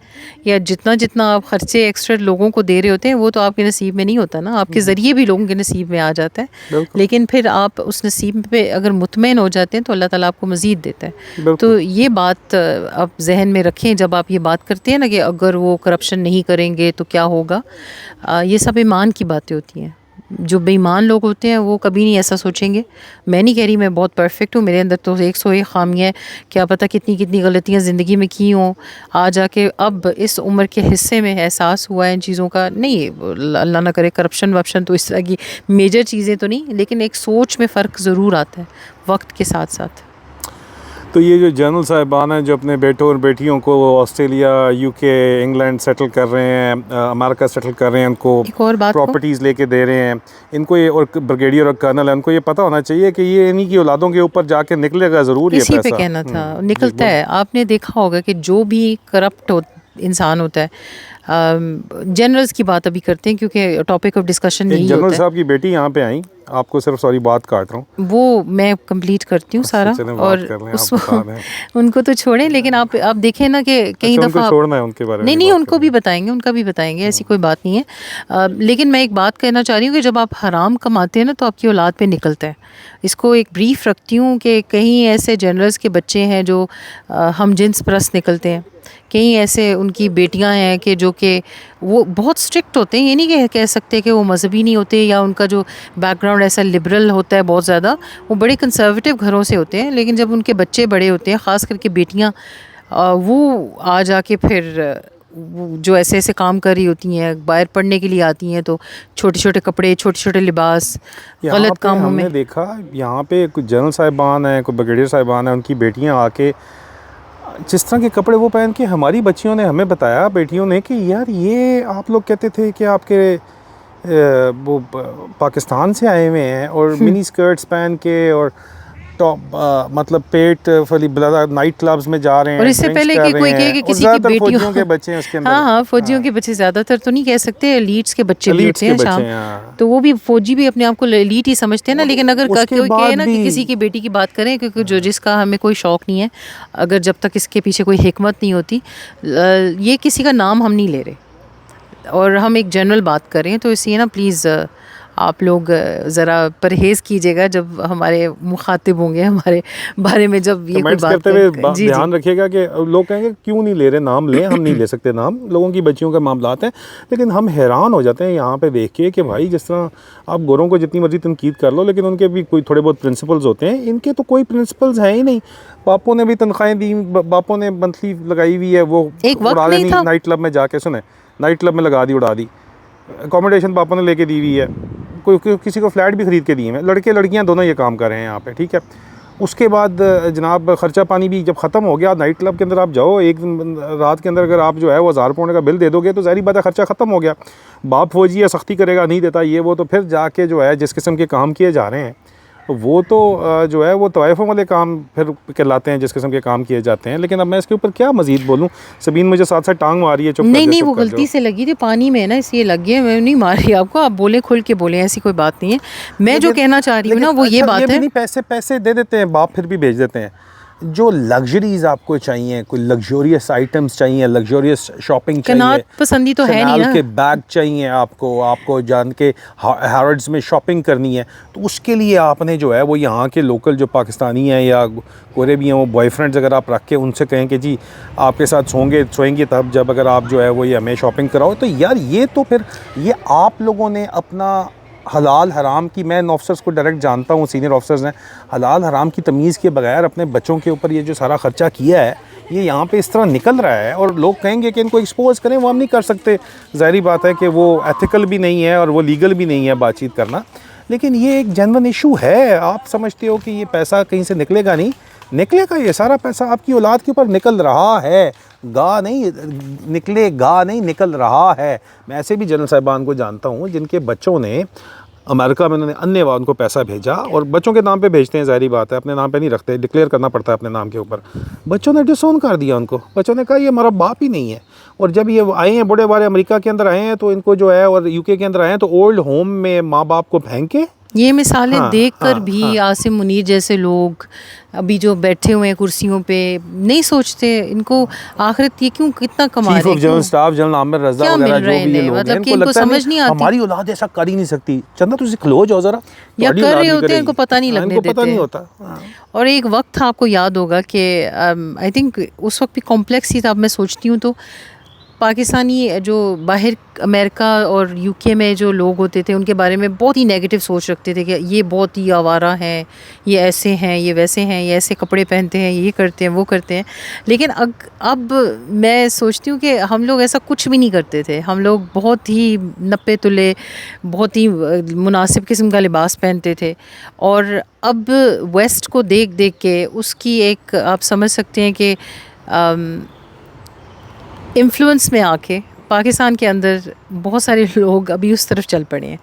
या जितना जितना आप खर्चे एक्स्ट्रा लोगों को दे रहे होते हैं, वो तो आपके नसीब में नहीं होता ना, आपके ज़रिए भी लोगों के नसीब में आ जाता है। लेकिन फिर आप उस नसीब पे अगर मुतमईन हो जाते हैं तो अल्लाह ताला आपको मज़ीद देता है। तो ये बात आप जहन में रखें जब आप ये बात करते हैं ना कि अगर वो करप्शन नहीं करेंगे तो क्या होगा। ये सब ईमान की बातें होती हैं। जो बेईमान लोग होते हैं वो कभी नहीं ऐसा सोचेंगे। मैं नहीं कह रही मैं बहुत परफेक्ट हूँ, मेरे अंदर तो 101 खामियाँ हैं, क्या पता कितनी कितनी गलतियाँ ज़िंदगी में की हों। आ जाके अब इस उम्र के हिस्से में एहसास हुआ है इन चीज़ों का। नहीं, अल्लाह ना करे करप्शन वप्शन तो इस तरह की मेजर चीज़ें तो नहीं, लेकिन एक सोच में फ़र्क ज़रूर आता है वक्त के साथ साथ। तो ये जो जनरल साहिबान हैं जो अपने बेटों और बेटियों को ऑस्ट्रेलिया, यूके, इंग्लैंड सेटल कर रहे हैं, अमेरिका सेटल कर रहे हैं, उनको एक और बात प्रॉपर्टीज़ लेके दे रहे हैं, इनको ये, और ब्रिगेडियर और कर्नल है, उनको ये पता होना चाहिए कि ये इन्हीं की औलादों के ऊपर जाके निकलेगा ज़रूर ये इसी पैसा। पे कहना था, निकलता है। आपने देखा होगा कि जो भी करप्ट इंसान होता है, जनरल्स की बात अभी करते हैं क्योंकि टॉपिक ऑफ डिस्कशन यही जनरल होता है। साहब की बेटी यहाँ पे आई, आपको सिर्फ सॉरी बात काट रहा हूँ, वो मैं कंप्लीट करती हूँ सारा, चलें बात और कर लें, आप उस बता दें। उनको तो छोड़ें, लेकिन आप देखें ना कि कई अच्छा, दफ़ा उनको छोड़ना है, उनके बारे में नहीं नहीं नहीं बात उनको भी बताएंगे, उनका भी बताएंगे, ऐसी कोई बात नहीं है। लेकिन मैं एक बात कहना चाह रही हूँ कि जब आप हराम कमाते हैं ना तो आपकी औलाद पे निकलता है। इसको एक ब्रीफ रखती हूँ कि कहीं ऐसे जनरल्स के बच्चे हैं जो हम जिन्स परस्त निकलते हैं, कहीं ऐसे उनकी बेटियां हैं कि जो कि वो बहुत स्ट्रिक्ट होते हैं। ये नहीं कह सकते कि वो मजहबी नहीं होते या उनका जो बैकग्राउंड ऐसा लिबरल होता है बहुत ज़्यादा, वो बड़े कंसर्वेटिव घरों से होते हैं, लेकिन जब उनके बच्चे बड़े होते हैं, ख़ास करके बेटियां, वो आ जाके फिर जो ऐसे ऐसे काम कर रही होती हैं, बाहर पढ़ने के लिए आती हैं, तो छोटे छोटे कपड़े, छोटे छोटे लिबास, गलत कामों में। हमने देखा यहाँ पे कुछ जनरल साहिबान हैं, कुछ ब्रिगेडियर साहिबान हैं, उनकी बेटियाँ आके जिस तरह के कपड़े वो पहन के, हमारी बच्चियों ने हमें बताया, बेटियों ने, कि यार ये आप लोग कहते थे कि आपके वो पाकिस्तान से आए हुए हैं और मिनी स्कर्ट्स पहन के और टॉप मतलब पेट फली नाइट क्लब्स में जा रहे हैं, और इससे पहले कि कोई कहे कि किसी की बेटियों के बच्चे हैं उसके अंदर। हाँ, फौजियों के बच्चे, ज़्यादातर तो नहीं कह सकते, एलीट्स के बच्चे भी होते हैं शाम, तो वो भी फौजी भी अपने आप को एलीट ही समझते हैं ना। लेकिन अगर कोई कहे ना कि किसी की बेटी की बात करें, क्योंकि जो जिसका हमें कोई शौक़ नहीं है, अगर जब तक इसके पीछे कोई हिकमत नहीं होती, ये किसी का नाम हम नहीं ले रहे और हम एक जनरल बात कर रहे हैं, तो इसलिए ना प्लीज़ आप लोग ज़रा परहेज़ कीजिएगा जब हमारे मुखातिब होंगे हमारे बारे में, जब ये कोई बात करते हुए ध्यान रखिएगा कि लोग कहेंगे क्यों नहीं ले रहे, नाम लें, हम नहीं ले सकते नाम, लोगों की बच्चियों का मामलात हैं। लेकिन हम हैरान हो जाते हैं यहाँ पे देख के कि भाई जिस तरह आप गोरों को जितनी मर्जी तनकीद कर लो, लेकिन उनके भी कोई थोड़े बहुत प्रिंसिपल्स होते हैं, इनके तो कोई प्रिंसिपल्स हैं ही नहीं। बापों ने भी तनख्वाहें दी, बापों ने मंथली लगाई हुई है, वो एक वक्त नहीं था। नाइट क्लब में जाके, सुने, नाइट क्लब में लगा दी, उड़ा दी, अकोमोडेशन पापा ने लेके दी हुई है, कोई किसी को फ्लैट भी ख़रीद के दिए हैं, लड़के लड़कियां दोनों ये काम कर रहे हैं यहाँ पे, ठीक है। उसके बाद जनाब ख़र्चा पानी भी जब ख़त्म हो गया, नाइट क्लब के अंदर आप जाओ, एक रात के अंदर अगर आप जो है वो 1000 पाउंड का बिल दे दोगे तो ज़ाहिर बात है ख़र्चा ख़त्म हो गया। बाप फौजी है, सख्ती करेगा, नहीं देता ये वो, तो फिर जाके जो है जिस किस्म के काम किए जा रहे हैं, वो तो जो है वो तवाइफ़ों वाले काम फिर कहलाते हैं, जिस किस्म के काम किए जाते हैं। लेकिन अब मैं इसके ऊपर क्या मज़ीद बोलूँ, सबीन मुझे साथ साथ टांग मारी है, चुप नहीं वो गलती से लगी थी, पानी में है ना इसलिए लग गया, मैं नहीं मार रही आपको, आप बोले खुल के बोले, ऐसी कोई बात नहीं है। मैं जो कहना चाह रही हूँ ना वो ये बात है, पैसे दे देते हैं बाप, फिर भी भेज देते हैं। जो लग्जरीज आपको चाहिए, कोई लग्जोरियस आइटम्स चाहिए, लग्जोरियस शॉपिंग चाहिए, पसंदी तो है नहीं ना, के बैग चाहिए आपको जान के हैरोड्स में शॉपिंग करनी है, तो उसके लिए आपने जो है वो यहाँ के लोकल जो पाकिस्तानी हैं या गोरे भी हैं, वो बॉयफ्रेंड्स अगर आप रख के उनसे कहें कि जी आपके साथ सोएंगे तब जब अगर आप जो है वो ये हमें शॉपिंग कराओ, तो यार ये तो फिर ये आप लोगों ने अपना हलाल हराम की, मैं इन ऑफिसर्स को डायरेक्ट जानता हूँ, सीनियर ऑफिसर्स हैं, हलाल हराम की तमीज़ के बगैर अपने बच्चों के ऊपर ये जो सारा ख़र्चा किया है, ये यहाँ पे इस तरह निकल रहा है। और लोग कहेंगे कि इनको एक्सपोज करें, वो हम नहीं कर सकते, ज़ाहिर बात है कि वो एथिकल भी नहीं है और वो लीगल भी नहीं है बातचीत करना। लेकिन ये एक जेन्युइन इशू है। आप समझते हो कि ये पैसा कहीं से निकलेगा, नहीं निकलेगा, ये सारा पैसा आपकी औलाद के ऊपर निकल रहा है, निकल रहा है। मैं ऐसे भी जनरल साहिबान को जानता हूँ जिनके बच्चों ने अमेरिका में उन्होंने अन्यवा उनको पैसा भेजा, और बच्चों के नाम पे भेजते हैं, ज़ाहिर बात है, अपने नाम पे नहीं रखते, डिक्लेयर करना पड़ता है अपने नाम के ऊपर। बच्चों ने डिसोन कर दिया उनको, बच्चों ने कहा ये हमारा बाप ही नहीं है। और जब ये आए हैं बड़े बारे अमेरिका के अंदर आए हैं तो इनको जो है, और यूके के अंदर आए हैं तो ओल्ड होम में माँ बाप को फेंक के, ये मिसालें हाँ, देखकर हाँ, भी आसिम मुनीर जैसे लोग अभी जो बैठे हुए हैं कुर्सियों पे नहीं सोचते इनको आखिरत ये क्यों कितना कमा चीफ रहे ऑफ हैं, जनरल क्यों? स्टाफ जनरल आमिर रजा क्या वगैरह मिल जो रहे भी ये हैं? लोग हैं, मतलब कि इनको इनको लगता है समझ नहीं आती। हमारी औलाद ऐसा कर ही नहीं सकती। चंदा तुझे खलो जाओ जरा, या तुम्हारी कर औलाद रहे भी होते हैं, करेगी। इनको पता नहीं हाँ, लगने इनको पता देते नहीं हैं। होता। हाँ। और एक वक्त था, आपको याद होगा कि आई थिंक उस वक्त भी कॉम्प्लेक्स ही था। अब मैं सोचती हूँ तो पाकिस्तानी जो बाहर अमेरिका और यूके में जो लोग होते थे उनके बारे में बहुत ही नेगेटिव सोच रखते थे कि ये बहुत ही आवारा हैं, ये ऐसे हैं, ये वैसे हैं, ये ऐसे कपड़े पहनते हैं, ये करते हैं, वो करते हैं। लेकिन अब मैं सोचती हूँ कि हम लोग ऐसा कुछ भी नहीं करते थे। हम लोग बहुत ही नप्पे तुले, बहुत ही मुनासिब किस्म का लिबास पहनते थे। और अब वेस्ट को देख देख के उसकी एक आप समझ सकते हैं कि इन्फ्लुएंस में आके पाकिस्तान के अंदर बहुत सारे लोग अभी उस तरफ चल पड़े हैं,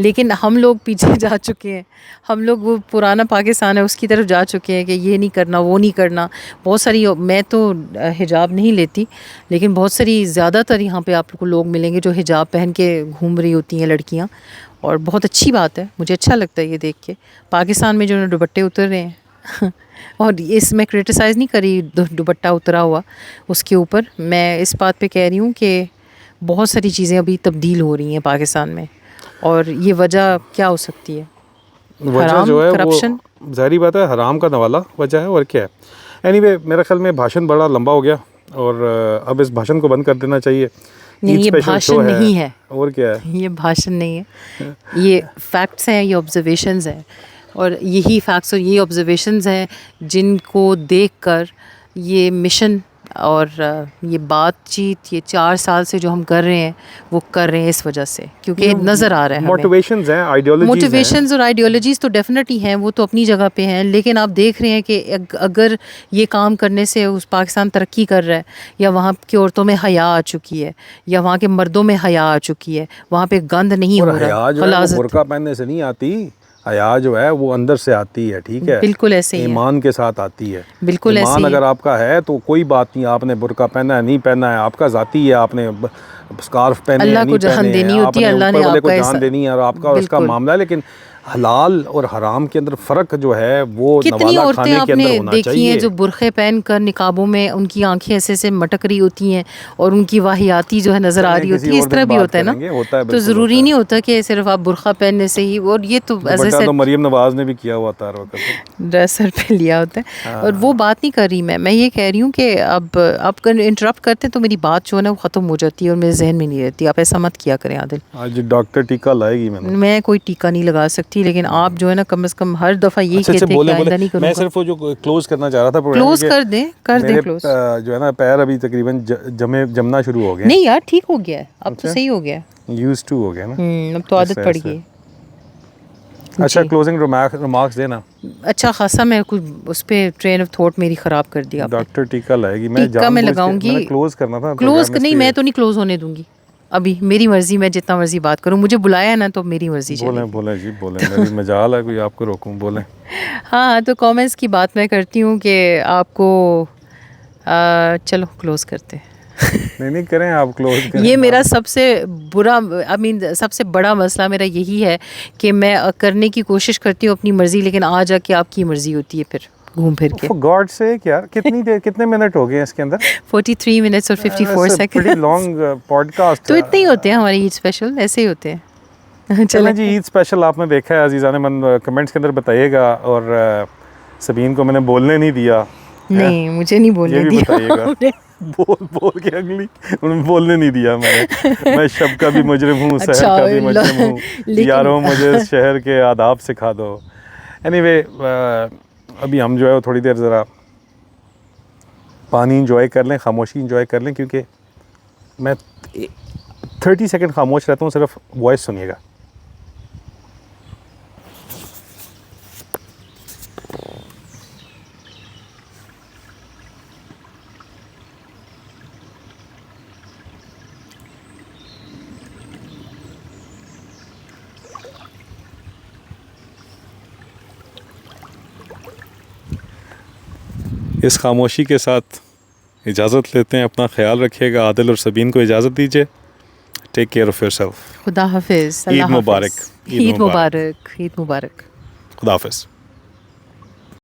लेकिन हम लोग पीछे जा चुके हैं। हम लोग वो पुराना पाकिस्तान है उसकी तरफ जा चुके हैं कि ये नहीं करना, वो नहीं करना। बहुत सारी, मैं तो हिजाब नहीं लेती, लेकिन बहुत सारी ज़्यादातर यहाँ पे आपको लोग मिलेंगे जो हिजाब पहन के घूम रही होती हैं लड़कियाँ, और बहुत अच्छी बात है, मुझे अच्छा लगता है ये देख के। पाकिस्तान में जो दुपट्टे उतर रहे हैं और इसमें क्रिटिसाइज़ नहीं करी दुपट्टा उतरा हुआ उसके ऊपर, मैं इस बात पे कह रही हूँ कि बहुत सारी चीज़ें अभी तब्दील हो रही हैं पाकिस्तान में, और ये वजह क्या हो सकती है? वजह हराम, जो है करप्शन। वो ज़ाहिर बात है हराम का नवाला वजह है, और क्या है। एनीवे मेरे ख्याल में भाषण बड़ा लंबा हो गया, और अब इस भाषण को बंद कर देना चाहिए। नहीं, ईद ये स्पेशल भाषण शो नहीं है। और क्या है। ये भाषण नहीं है, ये फैक्ट्स हैं, ये ऑब्जर्वेशंस हैं, और यही फैक्ट्स और ये ऑब्जर्वेशंस हैं जिनको देखकर ये मिशन और ये बातचीत ये 4 साल से जो हम कर रहे हैं वो कर रहे हैं इस वजह से, क्योंकि नज़र आ रहा है हमें। मोटिवेशंस हैं, आइडियोलॉजीज हैं। मोटिवेशंस और आइडियोलॉजीज़ तो डेफिनेटली हैं, वो तो अपनी जगह पे हैं, लेकिन आप देख रहे हैं कि अगर ये काम करने से उस पाकिस्तान तरक्की कर रहा है, या वहाँ की औरतों में हया आ चुकी है, या वहाँ के मर्दों में हया आ चुकी है, वहाँ पे गंद नहीं हो और रहा, हया जो है वो खलाजत। बुर्का पहनने से नहीं आती, हया जो है वो अंदर से आती है, ठीक है। बिल्कुल ऐसे ही है। ईमान के साथ आती है। बिल्कुल ऐसे ईमान ही है। अगर आपका है तो कोई बात नहीं, आपने बुर्का पहना है नहीं पहना है आपका ज़ाती है, आपने स्कार्फ पहने अल्लाह हैं को नहीं जहान पहने देनी हैं, होती है, आपने अल्लाह ऊपर ने वाले को आपका जान ऐसा- देनी है, और आपका और उसका बिल्कुल। मामला है। लेकिन हलाल और हराम के अंदर फ़र्क जो है वो कितनी नवाला औरतें खाने के अंदर आपने होना देखी चाहिए। हैं जो बुरखे पहन कर निकाबों में उनकी आंखें ऐसे ऐसे मटक रही होती हैं और उनकी वाहियाती जो है नज़र आ चलें, रही किसी होती है। इस और तरह दिन भी बात होता है ना, करेंगे, होता है, तो बिल्कुल ज़रूरी होता है। नहीं होता कि सिर्फ आप बुरखा पहनने से ही, और ये तो एज दुपट्टा ए तो मरियम नवाज ने भी किया हुआ था हर वक्त। ड्रेसर पे लिया होता है। और वो बात नहीं कर रही मैं ये कह रही हूँ कि अब आप इंटरप्ट करते हैं तो मेरी बात जो है ना वो ख़त्म हो जाती है और मेरे जहन में नहीं रहती। आप ऐसा मत किया करें आदिल। आज डॉक्टर टीका लाएगी मैंने। मैं कोई टीका नहीं लगा सकती, लेकिन आप जो है ना कम से कम हर दफ़ा यही अच्छा कहते हैं कि बोले आइंदा नहीं मैं करूँगा। सिर्फ वो जो क्लोज करना चाह रहा था प्रोग्राम क्लोज के, कर दें मेरे क्लोज। जो है ना पैर अभी तकरीबन जमना शुरू हो गए। नहीं यार, ठीक हो गया है अब, तो अच्छा। सही हो गया है। यूज्ड टू हो गया ना। अब तो आदत ऐसे- पड़ ऐसे। गई। अच्छा जी। क्लोजिंग रिमार्क्स देना। अच्छा खासा मैं कुछ उस पर ट्रेन ऑफ थॉट मेरी ख़राब कर दिया आपने। डॉक्टर टीका लाएगी, मैं टीका मैं लगाऊंगी, क्लोज करना था क्लोज program नहीं, इसलिए। मैं तो नहीं क्लोज होने दूंगी अभी। मेरी मर्जी, मैं जितना मर्जी बात करूं, मुझे बुलाया है ना तो मेरी मर्जी बोलें चलेगी। बोलें जी बोलें, मेरी मजाल है कोई आपको रोकूं, बोलें। हाँ, तो कमेंट्स की बात मैं करती हूँ कि आपको चलो क्लोज करते हैं। नहीं करें आप क्लोज करें। ये मेरा सबसे बुरा, आई मीन सबसे बड़ा मसला मेरा यही है कि मैं करने की कोशिश करती हूँ अपनी मर्जी, लेकिन आ जाके आपकी मर्जी होती है फिर घूम फिर के। फॉर गॉड सेक यार, कितनी देर कितने मिनट हो गए हैं इसके अंदर? 43 मिनट्स और 54 प्रीटी सेकंड। Long podcast. तो इतने ही होते हैं हमारे ईद स्पेशल, ऐसे ही होते हैं। चलें जी, ईद स्पेशल आपने देखा है अजीज़ान मन, कमेंट्स के अंदर बताइएगा। और सबीन को मैंने बोलने नहीं दिया। नहीं, मुझे नहीं बोलने ये भी दिया बताइएगा। आपने। बोल के अगली उन्होंने बोलने नहीं दिया मैंने। मैं शब का भी मुजरिम हूँ, अच्छा, सहर का भी मुजरिम हूँ, लेकिन- यारों मुझे इस शहर के आदाब सिखा दो। एनीवे अभी हम जो है वो थोड़ी देर ज़रा पानी इंजॉय कर लें, खामोशी इंजॉय कर लें, क्योंकि मैं 30 सेकंड खामोश रहता हूँ, सिर्फ वॉइस सुनिएगा। इस खामोशी के साथ इजाज़त लेते हैं। अपना ख्याल रखिएगा। आदिल और सबीन को इजाज़त दीजिए। Take care of yourself. खुदा हाफिज़। ईद मुबारक। ईद मुबारक। ईद मुबारक। खुदा हाफिज़।